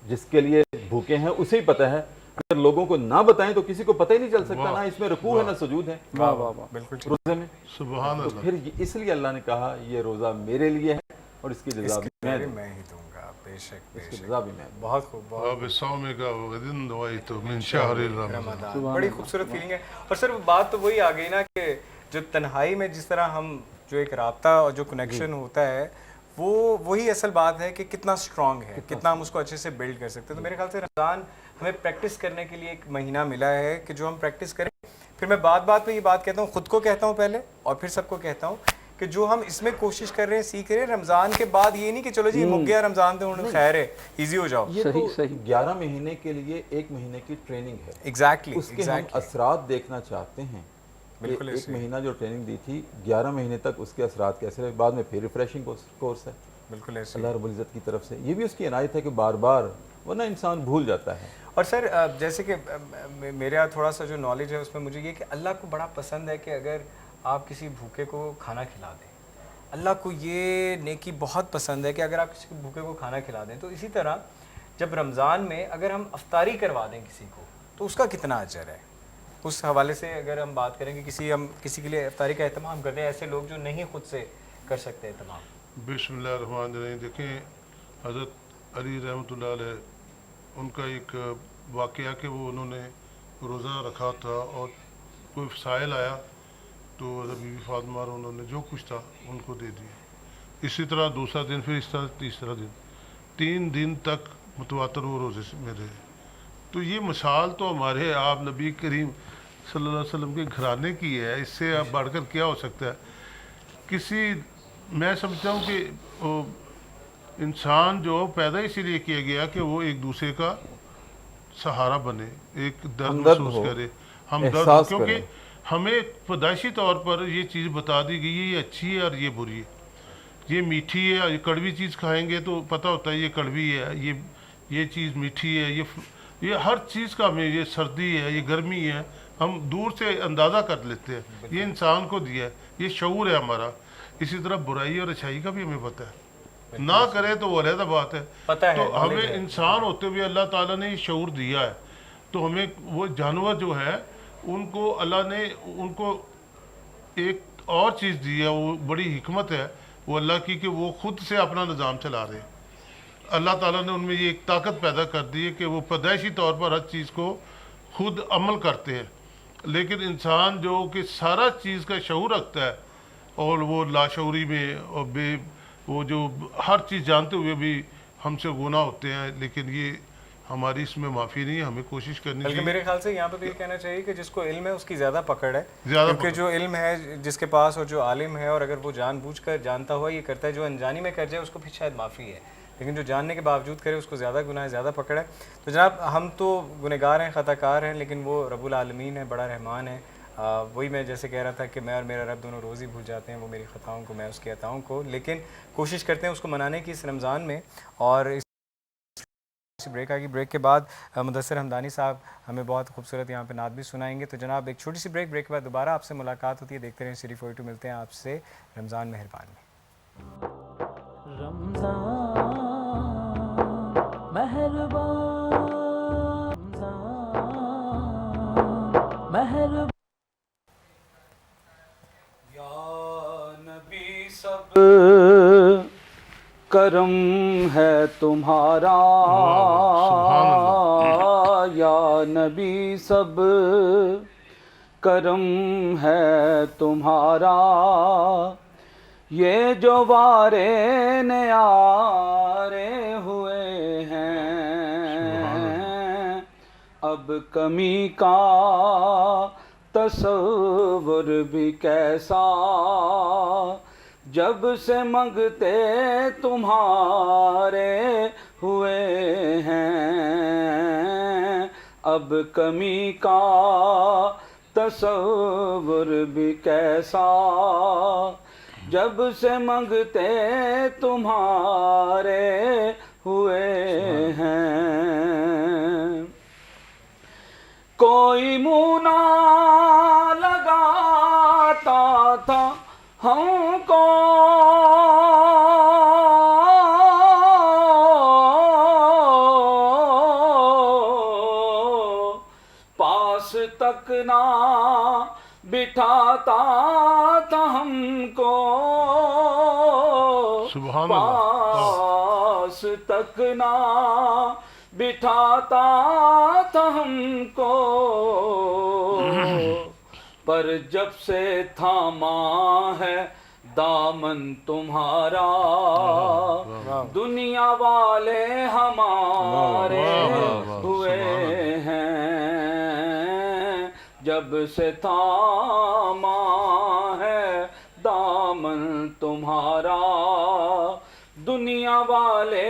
جس کے لیے بھوکے ہیں اسے ہی پتہ ہے، اگر لوگوں کو نہ بتائیں تو کسی کو پتہ ہی نہیں چل سکتا، نہ اس میں رکوع ہے نہ سجود ہے واہ واہ واہ، بالکل ٹھیک، روزے میں۔ سبحان تو اللہ۔ پھر اس لیے اللہ نے کہا یہ روزہ میرے لیے ہے اور اس کی جزا اس بھی کی میں دوں گا، میں ہی دوں گا، بے شک بے اس کی شک، جزا بھی میں دوں بہت خوب بہت وبصومک وغد نویت من شہر رمضان۔ رمضان، بڑی خوبصورت فیلنگ ہے۔ اور سر بات تو وہی آ گئی نا کہ جو تنہائی میں جس طرح ہم جو ایک رابطہ اور جو کنیکشن ہوتا ہے وہ وہی اصل بات ہے کہ کتنا اسٹرانگ ہے، کتنا ہم اس کو اچھے سے بلڈ کر سکتے ہیں۔ تو میرے خیال سے رمضان ہمیں پریکٹس کرنے کے لیے ایک مہینہ ملا ہے کہ جو ہم پریکٹس کریں۔ پھر میں بات بات پہ یہ بات کہتا ہوں، خود کو کہتا ہوں پہلے اور پھر سب کو کہتا ہوں کہ جو ہم اس میں کوشش کر رہے ہیں، سیکھ رہے ہیں، رمضان کے بعد یہ نہیں کہ چلو جی مک گیا رمضان تو خیر ہے، ایزی ہو جاؤ۔ یہ تو صحیح 11 مہینے کے لیے 1 مہینے کی ٹریننگ ہے، ایگزیکٹلی اس کے ہم اثرات دیکھنا چاہتے ہیں۔ بالکل ایک مہینہ جو ٹریننگ دی تھی 11 مہینے تک اس کے اثرات کیسے رہے، بعد میں پھر ریفریشنگ کورس ہے بالکل ایسے اللہ رب العزت کی طرف سے، یہ بھی اس کی عنایت ہے کہ بار بار، ورنہ انسان بھول جاتا ہے۔ اور سر جیسے کہ میرا تھوڑا سا جو نالج ہے اس میں مجھے یہ کہ اللہ کو بڑا پسند ہے کہ اگر آپ کسی بھوکے کو کھانا کھلا دیں، اللہ کو یہ نیکی بہت پسند ہے کہ اگر آپ کسی بھوکے کو کھانا کھلا دیں۔ تو اسی طرح جب رمضان میں اگر ہم افطاری کروا دیں کسی کو تو اس کا کتنا اجر ہے، اس حوالے سے اگر ہم بات کریں کہ ہم کسی کے لیے افطاری کا اہتمام کرتے ہیں، ایسے لوگ جو نہیں خود سے کر سکتے اہتمام۔ بسم اللہ الرحمن الرحیم۔ دیکھیں حضرت علی رحمۃ اللہ علیہ ان کا ایک واقعہ کہ وہ انہوں نے روزہ رکھا تھا اور کوئی سائل آیا تو حضرت بی بی فاطمہ اور انہوں نے جو کچھ تھا ان کو دے دیا۔ اسی طرح دوسرا دن، پھر اس طرح تیسرا دن، 3 دن تک متواتر وہ روزے میں رہے۔ تو یہ مثال تو ہمارے آپ نبی کریم صلی اللہ علیہ وسلم کے گھرانے کی ہے، اس سے اب بڑھ کر کیا ہو سکتا ہے۔ کسی، میں سمجھتا ہوں کہ وہ انسان جو پیدا اسی لیے کیا گیا کہ وہ ایک دوسرے کا سہارا بنے، ایک درد ہمدرد محسوس ہو، کرے، ہمدرد ہو، احساس کیونکہ کرے۔ ہمیں پیدائشی طور پر یہ چیز بتا دی گئی ہے یہ اچھی ہے اور یہ بری ہے، یہ میٹھی ہے، یہ کڑوی چیز کھائیں گے تو پتہ ہوتا ہے یہ کڑوی ہے، یہ چیز میٹھی ہے، یہ ہر چیز کا ہمیں، یہ سردی ہے، یہ گرمی ہے، ہم دور سے اندازہ کر لیتے ہیں۔ یہ انسان کو دیا ہے، یہ شعور ہے ہمارا۔ اسی طرح برائی اور اچھائی کا بھی ہمیں پتہ ہے، نہ کرے تو وہ علیحدہ بات ہے۔ پتہ ہے، تو ہمیں انسان ہوتے ہوئے اللہ تعالیٰ نے یہ شعور دیا ہے، تو ہمیں وہ جانور جو ہے ان کو اللہ نے ان کو ایک اور چیز دی ہے، وہ بڑی حکمت ہے وہ اللہ کی کہ وہ خود سے اپنا نظام چلا رہے ہیں۔ اللہ تعالیٰ نے ان میں یہ ایک طاقت پیدا کر دی ہے کہ وہ پیدائشی طور پر ہر چیز کو خود عمل کرتے ہیں، لیکن انسان جو کہ سارا چیز کا شعور رکھتا ہے اور وہ لاشعوری میں اور وہ جو ہر چیز جانتے ہوئے بھی ہم سے گناہ ہوتے ہیں، لیکن یہ ہماری اس میں معافی نہیں ہے، ہمیں کوشش کرنی بلکہ چاہیے۔ میرے خیال سے یہاں پہ تو یہ کہنا چاہیے کہ جس کو علم ہے اس کی زیادہ پکڑ ہے، زیادہ کیونکہ جو علم ہے جس کے پاس اور جو عالم ہے، اور اگر وہ جان بوجھ کر جانتا ہوا یہ کرتا ہے، جو انجانی میں کر جائے اس کو پھر شاید معافی ہے، لیکن جو جاننے کے باوجود کرے اس کو زیادہ گناہ ہے، زیادہ پکڑ ہے۔ تو جناب ہم تو گنہگار ہیں، خطا کار ہیں، لیکن وہ رب العالمین ہے، بڑا رحمان ہے۔ وہی میں جیسے کہہ رہا تھا کہ میں اور میرا رب دونوں روز ہی بھول جاتے ہیں، وہ میری خطاؤں کو، میں اس کی عطاؤں کو، لیکن کوشش کرتے ہیں اس کو منانے کی اس رمضان میں، اور سی بریک آئے گی. بریک کے بعد مدثر حمدانی صاحب ہمیں بہت خوبصورت یہاں پہ نعت بھی سنائیں گے. تو جناب ایک چھوٹی سی بریک کے بعد دوبارہ آپ سے ملاقات ہوتی ہے. دیکھتے رہیں City 42. ملتے ہیں آپ سے رمضان مہربان میں. سب کرم ہے تمہارا یا نبی سب کرم ہے تمہارا یہ جو وارے نیارے ہوئے ہیں اب کمی کا تصور بھی کیسا جب سے منگتے تمہارے ہوئے ہیں اب کمی کا تصور بھی کیسا جب سے منگتے تمہارے ہوئے ہیں کوئی منہ نہ لگاتا تھا ہم کو پاس تک نہ بٹھاتا تھا ہم کو سبحان اللہ پاس تک نہ بٹھاتا تھا ہم کو پر جب سے تھاما ہے دامن تمہارا دنیا والے ہمارے ہوئے ہیں جب سے تھاما ہے دامن تمہارا دنیا والے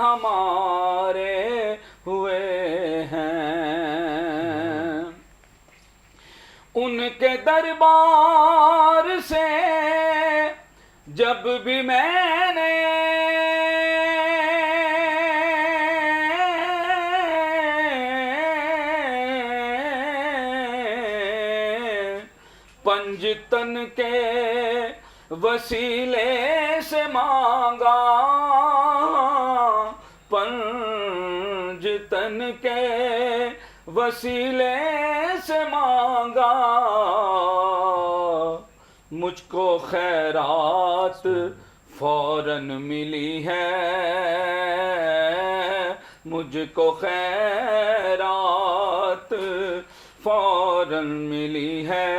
ہمارے ہوئے ہیں ان کے دربار سے جب بھی میں نے پنجتن کے وسیلے سے مانگا پنجتن کے وسیلے سے مانگا مجھ کو خیرات فوراً ملی ہے مجھ کو خیرات فوراً ملی ہے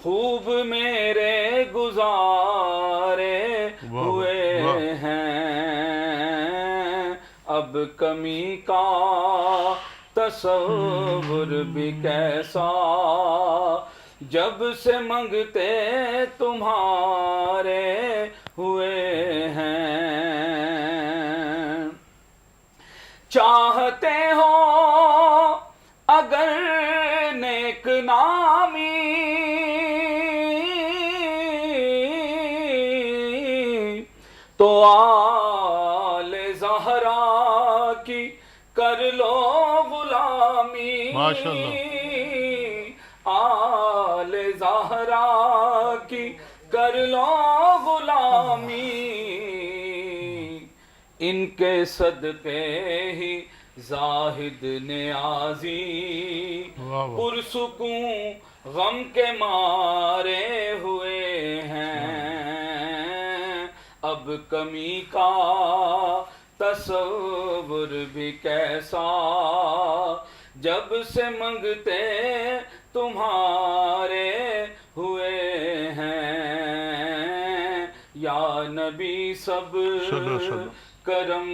خوب میرے گزارے ہوئے ہیں اب کمی کا تصور بھی کیسا جب سے منگتے تمہارے ہوئے ہیں چاہتے ہو اگر نیک نامی تو آل زہرا کی کر لو غلامی آل زہرا کی کر لو غلامی ان کے صدقے ہی زاہد نیازی پرسکون غم کے مارے ہوئے ہیں اب کمی کا تصور بھی کیسا جب سے منگتے تمہارے ہوئے ہیں یا نبی سب کرم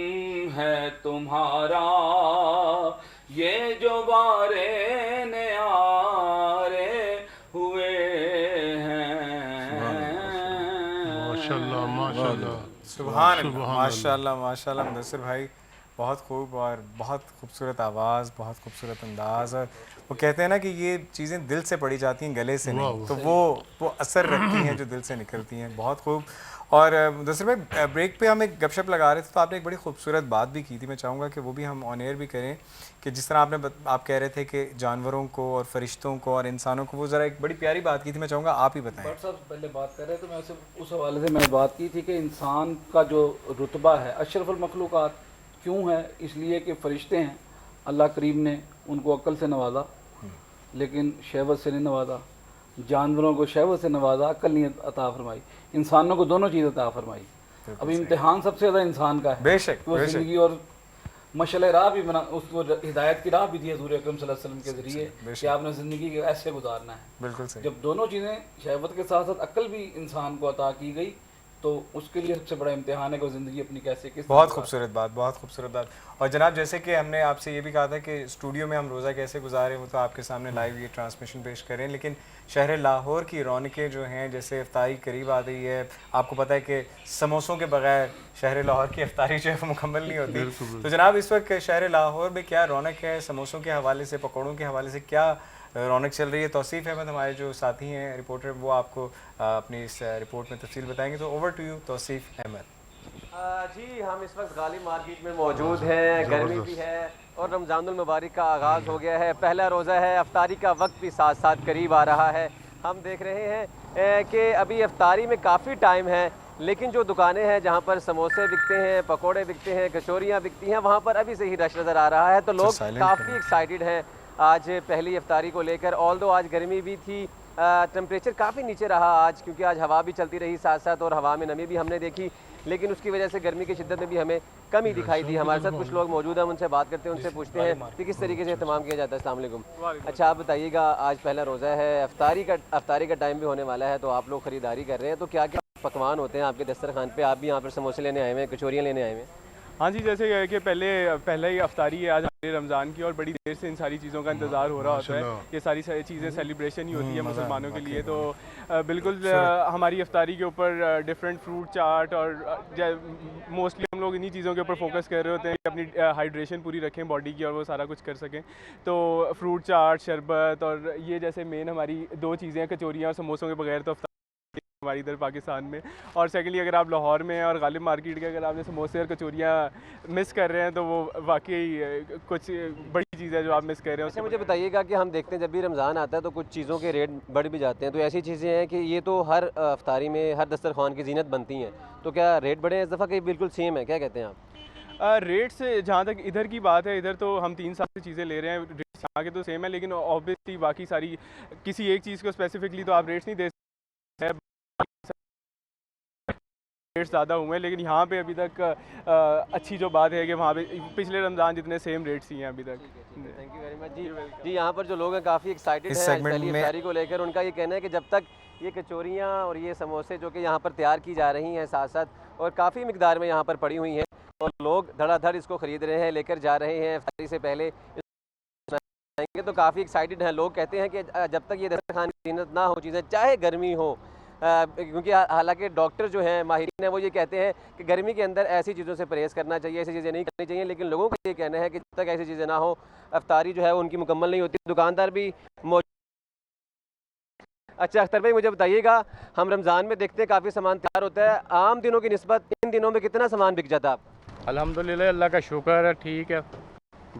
ہے تمہارا یہ جو بارے نیارے ہوئے ہیں ماشاءاللہ ماشاءاللہ سبحان اللہ ماشاءاللہ ماشاءاللہ مدثر بھائی بہت خوب اور بہت خوبصورت آواز بہت خوبصورت انداز اور وہ کہتے ہیں نا کہ یہ چیزیں دل سے پڑھی جاتی ہیں گلے سے نہیں تو وہ اثر رکھتی ہیں جو دل سے نکلتی ہیں بہت خوب اور دوسرے میں بریک پہ ہم ایک گپ شپ لگا رہے تھے تو آپ نے ایک بڑی خوبصورت بات بھی کی تھی, میں چاہوں گا کہ وہ بھی ہم آن ایئر بھی کریں, کہ جس طرح آپ کہہ رہے تھے کہ جانوروں کو اور فرشتوں کو اور انسانوں کو, وہ ذرا ایک بڑی پیاری بات کی تھی, میں چاہوں گا آپ ہی بتائیں. بٹ صاحب پہلے بات کر رہے تو میں اس حوالے سے میں نے بات کی تھی کہ انسان کا جو رتبہ ہے اشرف المخلوقات کیوں ہے, اس لیے کہ فرشتے ہیں, اللہ کریم نے ان کو عقل سے نوازا لیکن شہوت سے نہیں نوازا, جانوروں کو شہوت سے نوازا, عقل نہیں عطا فرمائی, انسانوں کو دونوں چیز عطا فرمائی. اب امتحان سب سے زیادہ انسان کا ہے, بے شک, وہ زندگی اور مشعل راہ بھی بنا, اس کو ہدایت کی راہ بھی دی حضور اکرم صلی اللہ علیہ وسلم کے ذریعے کہ آپ نے زندگی کو ایسے گزارنا ہے. بالکل صحیح. جب دونوں چیزیں شہوت کے ساتھ ساتھ عقل بھی انسان کو عطا کی گئی تو اس کے لیے سب سے بڑا امتحان ہے کہ وہ زندگی اپنی کیسے کس. بہت خوبصورت بات, بہت خوبصورت بات. اور جناب جیسے کہ ہم نے آپ سے یہ بھی کہا تھا کہ اسٹوڈیو میں ہم روزہ کیسے گزاریں, وہ تو آپ کے سامنے لائیو یہ ٹرانسمیشن پیش کریں, لیکن شہر لاہور کی رونقیں جو ہیں, جیسے افطاری قریب آ گئی ہے, آپ کو پتہ ہے کہ سموسوں کے بغیر شہر لاہور کی افطاری جو ہے مکمل نہیں ہوتی. تو جناب اس وقت شہر لاہور میں کیا رونق ہے, سموسوں کے حوالے سے, پکوڑوں کے حوالے سے کیا رونق چل رہی ہے؟ توصیف احمد ہمارے جو ساتھی ہیں رپورٹر, وہ آپ کو اپنی اس رپورٹ میں تفصیل بتائیں گے. تو اوور ٹو یو توصیف احمد. جی ہم اس وقت غالب مارکیٹ میں موجود ہیں, گرمی بھی ہے اور رمضان المبارک کا آغاز ہو گیا ہے, پہلا روزہ ہے, افطاری کا وقت بھی ساتھ ساتھ قریب آ رہا ہے. ہم دیکھ رہے ہیں کہ ابھی افطاری میں کافی ٹائم ہے, لیکن جو دکانیں ہیں جہاں پر سموسے بکتے ہیں, پکوڑے بکتے ہیں, کچوریاں بکتی ہیں, وہاں پر ابھی سے ہی رش نظر آ رہا ہے. تو لوگ کافی ایکسائٹیڈ ہیں آج پہلی افطاری کو لے کر. آلدو آج گرمی بھی تھی, ٹمپریچر کافی نیچے رہا آج, کیونکہ آج ہوا بھی چلتی رہی ساتھ ساتھ اور ہوا میں نمی بھی ہم نے دیکھی, لیکن اس کی وجہ سے گرمی کی شدت میں بھی ہمیں کمی دکھائی دی. ہمارے ساتھ کچھ لوگ موجود ہیں, ان سے بات کرتے ہیں, ان سے پوچھتے ہیں کہ کس طریقے سے اہتمام کیا جاتا ہے. السلام علیکم. اچھا آپ بتائیے گا, آج پہلا روزہ ہے, افطاری کا ٹائم بھی ہونے والا ہے, تو آپ لوگ خریداری کر رہے ہیں, تو کیا کیا پکوان ہوتے ہیں آپ کے دسترخوان پہ؟ آپ بھی یہاں پر سموسے لینے آئے ہوئے ہیں, کچوریاں لینے آئے ہوئے ہیں؟ ہاں جی, جیسے کہ پہلا ہی افطاری ہے آج ہمارے رمضان کی, اور بڑی دیر سے ان ساری چیزوں کا انتظار ہو رہا ہوتا ہے. یہ ساری چیزیں سیلیبریشن ہی ہوتی ہے مسلمانوں کے لیے. تو بالکل ہماری افطاری کے اوپر ڈفرینٹ فروٹ چاٹ, اور موسٹلی ہم لوگ انہی چیزوں کے اوپر فوکس کر رہے ہوتے ہیں کہ اپنی ہائیڈریشن پوری رکھیں باڈی کی, اور وہ سارا کچھ کر سکیں. تو فروٹ چاٹ, شربت, اور یہ جیسے مین ہماری دو چیزیں ہیں, کچوریاں اور سموسوں کے بغیر تو ہماری ادھر پاکستان میں. اور سیکنڈلی اگر آپ لاہور میں ہیں اور غالب مارکیٹ کے اگر آپ نے سموسے اور کچوریاں مس کر رہے ہیں تو وہ واقعی کچھ بڑی چیز ہے جو آپ مس کر رہے ہیں. اچھا مجھے بتائیے گا کہ ہم دیکھتے ہیں جب بھی رمضان آتا ہے تو کچھ چیزوں کے ریٹ بڑھ بھی جاتے ہیں, تو ایسی چیزیں ہیں کہ یہ تو ہر افطاری میں ہر دسترخوان کی زینت بنتی ہیں, تو کیا ریٹ بڑھے ہیں اس دفعہ کہ بالکل سیم ہے, کیا کہتے ہیں آپ؟ ریٹ سے جہاں تک ادھر کی بات ہے, ادھر تو ہم 3 سال سے چیزیں لے رہے ہیں, ریٹس یہاں کے تو سیم ہے, لیکن آبویسلی باقی ساری کسی ایک چیز کو اسپیسیفکلی تو آپ ریٹس نہیں دے سکتے, ریٹس زیادہ ہوئے ہیں. لیکن یہاں پہ ابھی تک اچھی جو بات ہے کہ وہاں پہ پچھلے رمضان جتنے سیم ریٹس ہی ہیں ابھی تک. Thank you very much. جی یہاں پر جو لوگ ہیں کافی ایکسائٹیڈ ہیں پہلی افطاری کو لے کر. ان کا یہ کہنا ہے کہ جب تک یہ کچوریاں اور یہ سموسے جو کہ یہاں پر تیار کی جا رہی ہیں ساتھ ساتھ اور کافی مقدار میں یہاں پر پڑی ہوئی ہیں, اور لوگ دھڑا دھڑ اس کو خرید رہے ہیں, لے کر جا رہے ہیں افطاری سے پہلے, تو کافی ایکسائٹیڈ ہیں. لوگ کہتے ہیں کہ جب تک یہ دسترخوان کی زینت نہ ہو چیزیں, چاہے گرمی ہو, کیونکہ حالانکہ ڈاکٹر جو ہیں ماہرین ہیں وہ یہ کہتے ہیں کہ گرمی کے اندر ایسی چیزوں سے پرہیز کرنا چاہیے, ایسی چیزیں نہیں کرنی چاہیے, لیکن لوگوں کا یہ کہنا ہے کہ جب تک ایسی چیزیں نہ ہوں افطاری جو ہے ان کی مکمل نہیں ہوتی. دکاندار بھی موجود. اچھا اختر بھائی مجھے بتائیے گا, ہم رمضان میں دیکھتے ہیں کافی سامان تیار ہوتا ہے, عام دنوں کی نسبت ان دنوں میں کتنا سامان بک جاتا ہے آپ؟ الحمدللہ اللہ کا شکر ہے, ٹھیک ہے,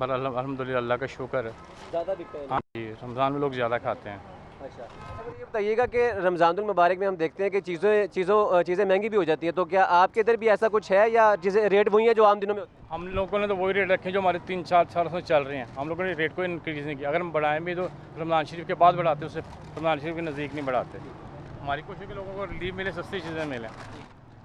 الحمدللہ اللہ کا شکر ہے, زیادہ بکتا ہے. ہاں جی, رمضان میں لوگ زیادہ کھاتے ہیں. اچھا یہ بتائیے گا کہ رمضان المبارک میں ہم دیکھتے ہیں کہ چیزیں مہنگی بھی ہو جاتی ہیں, تو کیا آپ کے ادھر بھی ایسا کچھ ہے یا چیزیں ریٹ وہی ہیں جو عام دنوں میں ہوتے ہیں؟ ہم لوگوں نے تو وہی ریٹ رکھے جو ہمارے 3-4 سال سے چل رہے ہیں. ہم لوگوں نے ریٹ کو انکریز نہیں کیا. اگر ہم بڑھائیں بھی تو رمضان شریف کے بعد بڑھاتے, اس سے رمضان شریف کے نزدیک نہیں بڑھاتے. ہماری کوشش ہے کہ لوگوں کو ریلیف ملے, سستی چیزیں ملیں.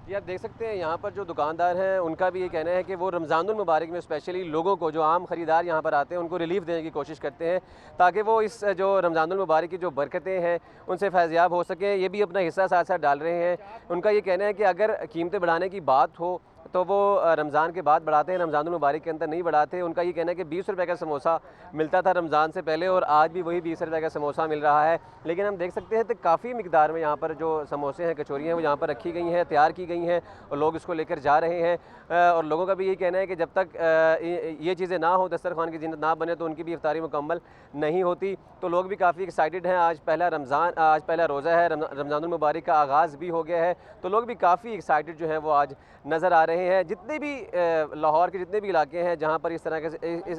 یہ آپ دیکھ سکتے ہیں یہاں پر جو دکاندار ہیں ان کا بھی یہ کہنا ہے کہ وہ رمضان المبارک میں اسپیشلی لوگوں کو, جو عام خریدار یہاں پر آتے ہیں, ان کو ریلیف دینے کی کوشش کرتے ہیں تاکہ وہ اس جو رمضان المبارک کی جو برکتیں ہیں ان سے فیض یاب ہو سکیں. یہ بھی اپنا حصہ ساتھ ساتھ ڈال رہے ہیں. ان کا یہ کہنا ہے کہ اگر قیمتیں بڑھانے کی بات ہو تو وہ رمضان کے بعد بڑھاتے ہیں, رمضان المبارک کے اندر نہیں بڑھاتے. ان کا یہ کہنا ہے کہ 20 روپے کا سموسہ ملتا تھا رمضان سے پہلے اور آج بھی وہی 20 روپے کا سموسہ مل رہا ہے. لیکن ہم دیکھ سکتے ہیں کہ کافی مقدار میں یہاں پر جو سموسے ہیں, کچوریاں ہیں, وہ یہاں پر رکھی گئی ہیں, تیار کی گئی ہیں اور لوگ اس کو لے کر جا رہے ہیں. اور لوگوں کا بھی یہی کہنا ہے کہ جب تک یہ چیزیں نہ ہوں, دسترخوان کی زینت نہ بنے, تو ان کی بھی افطاری مکمل نہیں ہوتی. تو لوگ بھی کافی ایکسائٹڈ ہیں. آج پہلا روزہ ہے, رمضان المبارک کا آغاز بھی ہو گیا ہے, تو لوگ بھی کافی ایکسائٹڈ جو ہیں وہ آج نظر آ رہے ہیں. جتنے بھی لاہور کے جتنے بھی علاقے ہیں جہاں پر اس طرح کے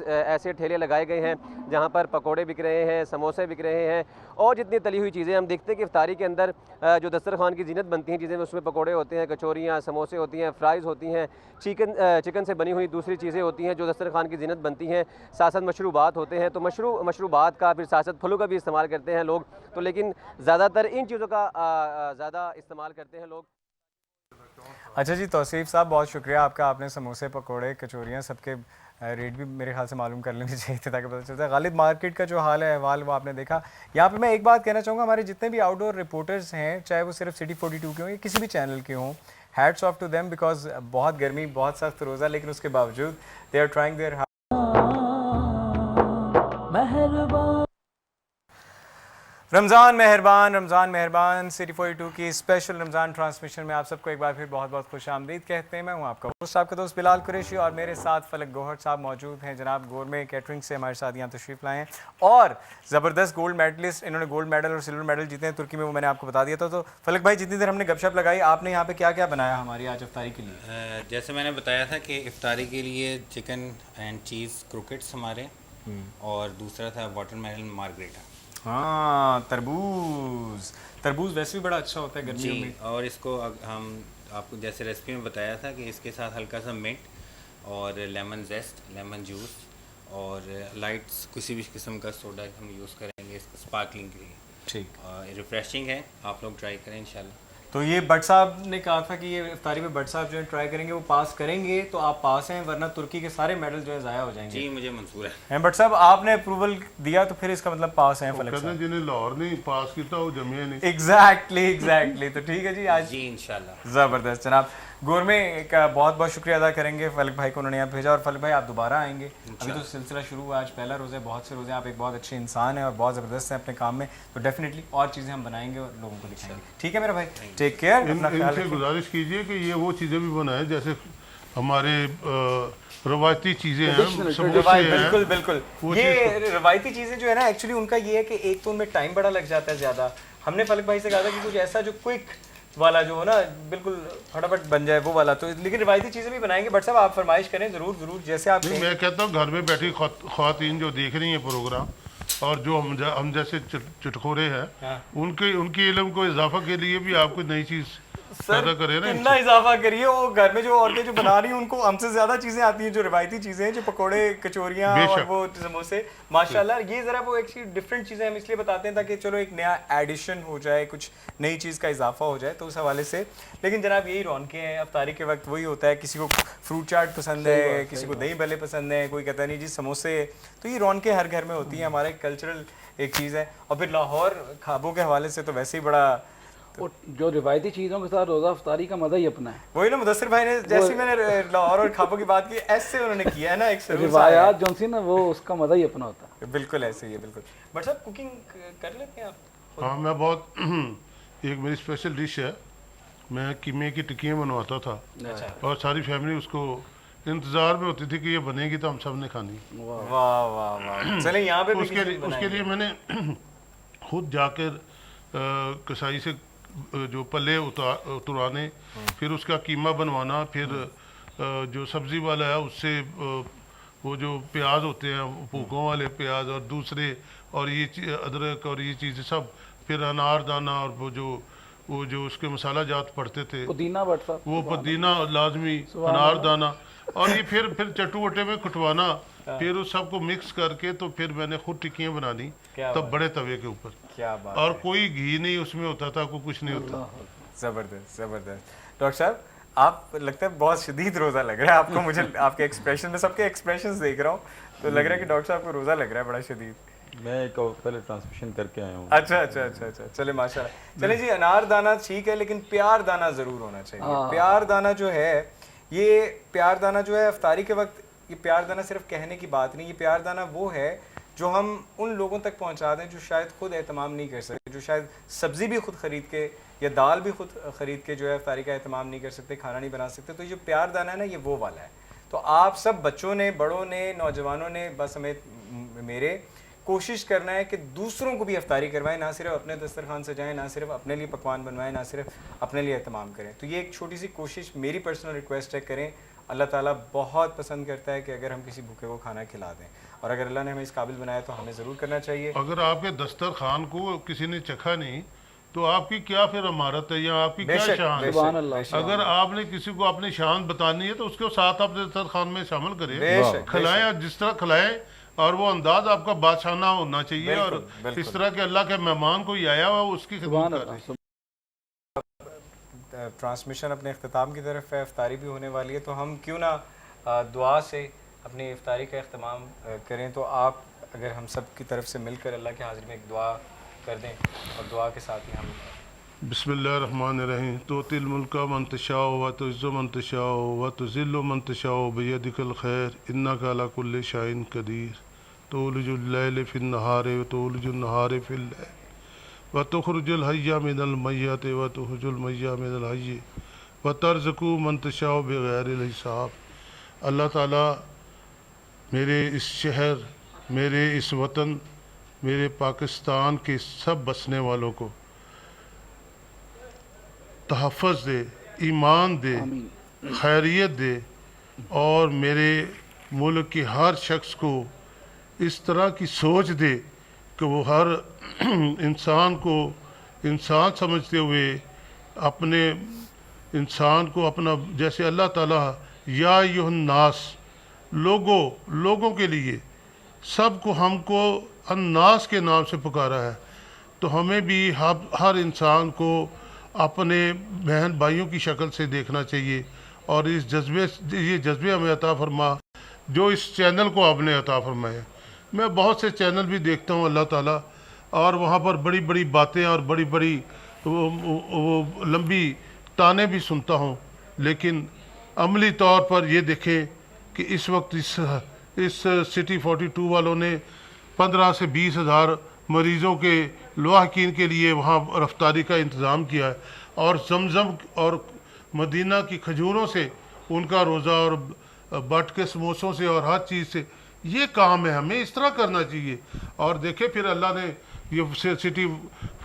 ایسے ٹھیلے لگائے گئے ہیں جہاں پر پکوڑے بک رہے ہیں, سموسے بک رہے ہیں اور جتنی تلی ہوئی چیزیں, ہم دیکھتے ہیں کہ افطاری کے اندر جو دسترخوان کی زینت بنتی ہیں چیزیں, اس میں پکوڑے ہوتے ہیں, کچوریاں, سموسے ہوتی ہیں, فرائز ہوتی ہیں, چکن سے بنی ہوئی دوسری چیزیں ہوتی ہیں جو دسترخوان کی زینت بنتی ہیں, ساتھ ساتھ مشروبات ہوتے ہیں. تو مشروبات کا, پھر ساتھ ساتھ پھلوں کا بھی استعمال کرتے ہیں لوگ. تو لیکن زیادہ تر ان چیزوں کا زیادہ استعمال کرتے ہیں لوگ. اچھا جی, توصیف صاحب بہت شکریہ آپ کا. آپ نے سموسے, پکوڑے, کچوریاں سب کے ریٹ بھی میرے خیال سے معلوم کر لینے چاہیے تھے تاکہ پتہ چلتا ہے. غالب مارکیٹ کا جو حال ہے, احوال, وہ آپ نے دیکھا. یہاں پہ میں ایک بات کہنا چاہوں گا, ہمارے جتنے بھی آؤٹ ڈور رپورٹرز ہیں, چاہے وہ صرف سٹی 42 کے ہوں یا کسی بھی چینل کے ہوں, hats of two them, because بہت گرمی, بہت سخت روزہ, لیکن اس کے باوجود دے آر ٹرائنگ دیئر. رمضان مہربان, رمضان مہربان. سٹی 42 کی اسپیشل رمضان ٹرانسمیشن میں آپ سب کو ایک بار پھر بہت بہت خوش آمدید کہتے ہیں. میں ہوں آپ کا ہوسٹ, آپ کا دوست بلال قریشی, اور میرے ساتھ فلک گوہر صاحب موجود ہیں. جناب گورمے کیٹرنگ سے ہمارے ساتھ یہاں تشریف لائے ہیں اور زبردست گولڈ میڈلسٹ, انہوں نے گولڈ میڈل اور سلور میڈل جیتے ہیں ترکی میں, وہ میں نے آپ کو بتا دیا تھا. تو فلک بھائی, جتنی دیر ہم نے گپ شپ لگائی, آپ نے یہاں پہ کیا کیا بنایا ہماری آج افطاری کے لیے؟ جیسے میں نے بتایا تھا کہ افطاری کے لیے چکن اینڈ چیز کروکٹس ہمارے, اور دوسرا تھا واٹر میلن مارگریٹا. ہاں, تربوز ویسے بھی بڑا اچھا ہوتا ہے گرمیوں میں. اور اس کو ہم آپ کو جیسے ریسپی میں بتایا تھا کہ اس کے ساتھ ہلکا سا منٹ اور لیمن زیسٹ, لیمن جوس اور لائٹس کسی بھی قسم کا سوڈا ہم یوز کریں گے اس کو اسپارکلنگ کے لیے. ٹھیک, ریفریشنگ ہے, آپ لوگ ٹرائی کریں انشاءاللہ. تو یہ بٹ صاحب نے کہا تھا کہ یہ افطاری میں بٹ صاحب جو ہے ٹرائی کریں گے, وہ پاس کریں گے تو آپ پاس ہیں, ورنہ ترکی کے سارے میڈل جو ہے ضائع ہو جائیں گے. جی مجھے منظور ہے. بٹ صاحب آپ نے اپروول دیا تو پھر اس کا مطلب پاس ہیں فلک صاحب. جنہیں لاہور نہیں پاس کیتا وہ جمعے نہیں. ایگزیکٹلی. تو ٹھیک ہے جی, آج جی انشاءاللہ زبردست. جناب گورمے کا بہت بہت شکریہ ادا کریں گے فلک بھائی کو, انہوں نے یہاں بھیجا. اور فلک بھائی آپ دوبارہ آئیں گے, ابھی تو سلسلہ شروع ہوا, آج پہلا روزہ ہے, بہت سے روزے, آپ ایک بہت اچھے انسان ہیں اور بہت زبردست ہیں اپنے کام میں, تو ڈیفینیٹلی اور چیزیں ہم بنائیں گے اور لوگوں کو دکھائیں گے. ٹھیک ہے میرا بھائی, ٹیک کیئر, اپنا خیال رکھیں. گزارش کیجیے کہ یہ وہ چیزیں بھی بنائیں جیسے ہمارے روایتی چیزیں ہیں, بالکل بالکل. یہ روایتی چیزیں جو ہے نا, ایکچولی ان کا یہ ہے کہ ایک تو ان میں ٹائم بڑا لگ جاتا ہے زیادہ. ہم نے فلک بھائی سے کہا تھا کہ کچھ ایسا جو کوئک والا جو ہو نا, بالکل پھٹافٹ بن جائے وہ والا, تو لیکن روایتی چیزیں بھی بنائیں گے. بٹ صاحب آپ فرمائش کریں ضرور ضرور, جیسے آپ. میں کہتا ہوں گھر میں بیٹھی خواتین جو دیکھ رہی ہیں پروگرام, اور جو ہم جیسے چٹخورے ہیں, ان کی علم کو اضافہ کے لیے بھی آپ کوئی نئی چیز پیدا کرے نا. اتنا اضافہ کریے, وہ گھر میں جو عورتیں جو بنا رہی ہیں ان کو ہم سے زیادہ چیزیں آتی ہیں, جو روایتی چیزیں ہیں, جو پکوڑے, کچوریاں اور وہ سموسے, ماشاءاللہ. یہ ذرا وہ ایک ڈفرینٹ چیزیں ہم اس لیے بتاتے ہیں تاکہ چلو ایک نیا ایڈیشن ہو جائے, کچھ نئی چیز کا اضافہ ہو جائے, تو اس حوالے سے. لیکن جناب یہی رونقیں ہیں افطاری کے وقت, وہی ہوتا ہے. کسی کو فروٹ چاٹ پسند ہے, کسی کو دہی بھلے پسند ہے, کوئی کہتا نہیں جی سموسے. تو یہ رونقیں ہر گھر میں ہوتی ہیں, ہمارا ایک کلچرل ایک چیز ہے. اور پھر لاہور خوابوں کے حوالے سے تو ویسے ہی بڑا, جو روایتی چیزوں کے ساتھ روزہ افطاری کا مزہ ہی اپنا ہے. وہی نا مدثر بھائی نے جیسے میں نے لاہور اور خوابوں کی بات کی, ایسے انہوں نے کیا ہے نا, ایک روایات جو سی نا وہ اس کا مزہ ہی اپنا ہوتا ہے. بالکل ایسے ہی ہے, بالکل. بٹ صاحب کوکنگ کر لیتے ہیں آپ؟ ہاں میں بہت, ایک میری اسپیشل ڈش ہے, میں قیمے کی ٹکیاں بنواتا تھا, اور ساری فیملی اس کو انتظار میں ہوتی تھی کہ یہ بنے گی تو ہم سب نے کھانی. واہ واہ واہ. چلیں یہاں پہ اس کے لیے میں نے خود جا کر کسائی سے جو پلے اترانے, پھر اس کا قیمہ بنوانا, پھر جو سبزی والا ہے اس سے وہ جو پیاز ہوتے ہیں, پھوکوں والے پیاز, اور دوسرے, اور یہ ادرک اور یہ چیزیں سب, پھر انار دانہ, اور وہ جو اس کے مسالہ جات پڑتے تھے, پودینہ, وہ پودینہ لازمی, انار دانہ, اور یہ پھر چٹو وٹے میں کٹوانا, پھر اس سب کو مکس کر کے تو پھر میں نے خود ٹکیاں بنانی, تب بڑے توے کے اوپر, اور کوئی گھی نہیں اس میں ہوتا تھا, کوئی کچھ نہیں ہوتا. زبردست زبردست. ڈاکٹر صاحب آپ لگتا ہے بہت شدید روزہ لگ رہا ہے آپ کو, مجھے آپ کے ایکسپریشن میں, سب کے ایکسپریشنز دیکھ رہا ہوں, تو لگ رہا ہے کہ ڈاکٹر صاحب کو روزہ لگ رہا ہے بڑا شدید. میں ایک پہلے ٹرانسمیشن کر کے آیا ہوں. اچھا اچھا اچھا اچھا, چلے ماشاء اللہ. چلیں جی, انار دانہ ٹھیک ہے, لیکن پیار دانہ ضرور ہونا چاہیے. پیار دانہ جو ہے یہ پیار دانہ جو ہے افطاری کے وقت، یہ پیار دانہ صرف کہنے کی بات نہیں، یہ پیار دانہ وہ ہے جو ہم ان لوگوں تک پہنچا دیں جو شاید خود اہتمام نہیں کر سکتے، جو شاید سبزی بھی خود خرید کے یا دال بھی خود خرید کے جو ہے افطاری کا اہتمام نہیں کر سکتے، کھانا نہیں بنا سکتے. تو یہ جو پیار دانہ ہے نا، یہ وہ والا ہے. تو آپ سب بچوں نے، بڑوں نے، نوجوانوں نے، بس سمیت میرے، کوشش کرنا ہے کہ دوسروں کو بھی افطاری کروائیں، نہ صرف اپنے دسترخوان سجائیں، نہ صرف اپنے لیے پکوان بنوائیں، نہ صرف اپنے لیے اہتمام کریں. تو یہ ایک چھوٹی سی کوشش میری پرسنل ریکویسٹ ہے، کریں. اللہ تعالیٰ بہت پسند کرتا ہے کہ اگر ہم کسی بھوکے کو کھانا کھلا دیں، اور اگر اللہ نے ہمیں اس قابل بنایا تو ہمیں ضرور کرنا چاہیے. اگر آپ کے دسترخوان کو کسی نے چکھا نہیں تو آپ کی کیا پھر عمارت ہے یا آپ کی کیا شان ہے؟ سبحان اللہ. اگر آپ نے کسی کو اپنی شان بتانی ہے تو اس کے ساتھ آپ دسترخوان میں شامل کریں، کھلائیں، جس طرح کھلائیں، اور وہ انداز آپ کا بادشاہانہ ہونا چاہیے، اور اس طرح کہ اللہ کے مہمان کوئی آیا ہوا اس کی خدمت کریں. ٹرانسمیشن اپنے اختتام کی طرف ہے، افطاری بھی ہونے والی ہے، تو ہم کیوں نہ دعا سے اپنی افطاری کا اختتام کریں. تو آپ اگر ہم سب کی طرف سے مل کر اللہ کے حاضر میں ایک دعا کر دیں، اور دعا کے ساتھ ہی ہم بسم اللہ الرحمن الرحیم. تؤتی الملک من تشاء وتعز من تشاء وتذل من تشاء بیدک الخیر انک علی کل شیء قدیر. تولج اللیل فی النہار وتولج النہار فی اللیل وتخرج الحی من المیت وتخرج المیت من الحی وترزق من تشاء بغیر الحساب. اللہ تعالیٰ میرے اس شہر، میرے اس وطن، میرے پاکستان کے سب بسنے والوں کو تحفظ دے، ایمان دے، خیریت دے، اور میرے ملک کے ہر شخص کو اس طرح کی سوچ دے کہ وہ ہر انسان کو انسان سمجھتے ہوئے اپنے انسان کو اپنا، جیسے اللہ تعالیٰ یا ایھا الناس، لوگوں کے لیے، سب کو، ہم کو الناس کے نام سے پکارا ہے، تو ہمیں بھی ہر انسان کو اپنے بہن بھائیوں کی شکل سے دیکھنا چاہیے. اور یہ جذبے ہمیں عطا فرما جو اس چینل کو آپ نے عطا فرمایا. میں بہت سے چینل بھی دیکھتا ہوں اللہ تعالیٰ، اور وہاں پر بڑی بڑی باتیں اور بڑی بڑی وہ لمبی تانے بھی سنتا ہوں، لیکن عملی طور پر یہ دیکھیں کہ اس وقت اس سٹی 42 والوں نے 15 سے 20 ہزار مریضوں کے لواحقین کے لیے وہاں رفتاری کا انتظام کیا ہے، اور زمزم اور مدینہ کی کھجوروں سے ان کا روزہ، اور بٹ کے سموسوں سے، اور ہر چیز سے. یہ کام ہے، ہمیں اس طرح کرنا چاہیے. اور دیکھیں پھر اللہ نے یہ سٹی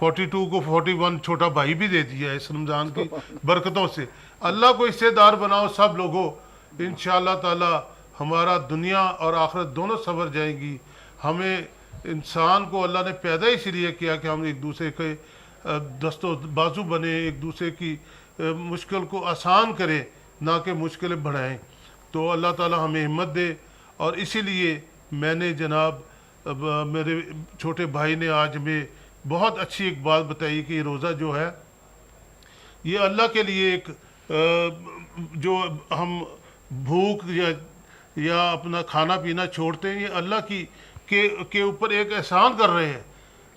42 کو 41 چھوٹا بھائی بھی دے دیا ہے اس رمضان کی برکتوں سے. اللہ کو حصے دار بناؤ سب لوگوں، انشاءاللہ تعالی ہمارا دنیا اور آخرت دونوں سنور جائیں گی. ہمیں انسان کو اللہ نے پیدا اس لیے کیا کہ ہم ایک دوسرے کے دست و بازو بنے، ایک دوسرے کی مشکل کو آسان کریں، نہ کہ مشکلیں بڑھائیں. تو اللہ تعالی ہمیں ہمت دے. اور اسی لیے میں نے جناب میرے چھوٹے بھائی نے آج ہمیں بہت اچھی ایک بات بتائی کہ یہ روزہ جو ہے یہ اللہ کے لیے ایک جو ہم بھوک یا اپنا کھانا پینا چھوڑتے ہیں، یہ اللہ کے اوپر ایک احسان کر رہے ہیں.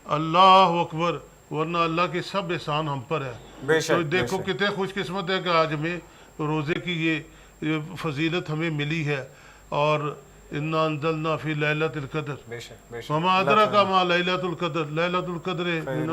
اللہ اکبر، ورنہ اللہ کے سب احسان ہم پر ہے. تو دیکھو کتنے خوش قسمت ہے کہ آج ہمیں روزے کی یہ فضیلت ہمیں ملی ہے. اور انا انزلنا فی لیلۃ القدر وما ادراک ما لیلۃ القدر، لیلۃ القدر من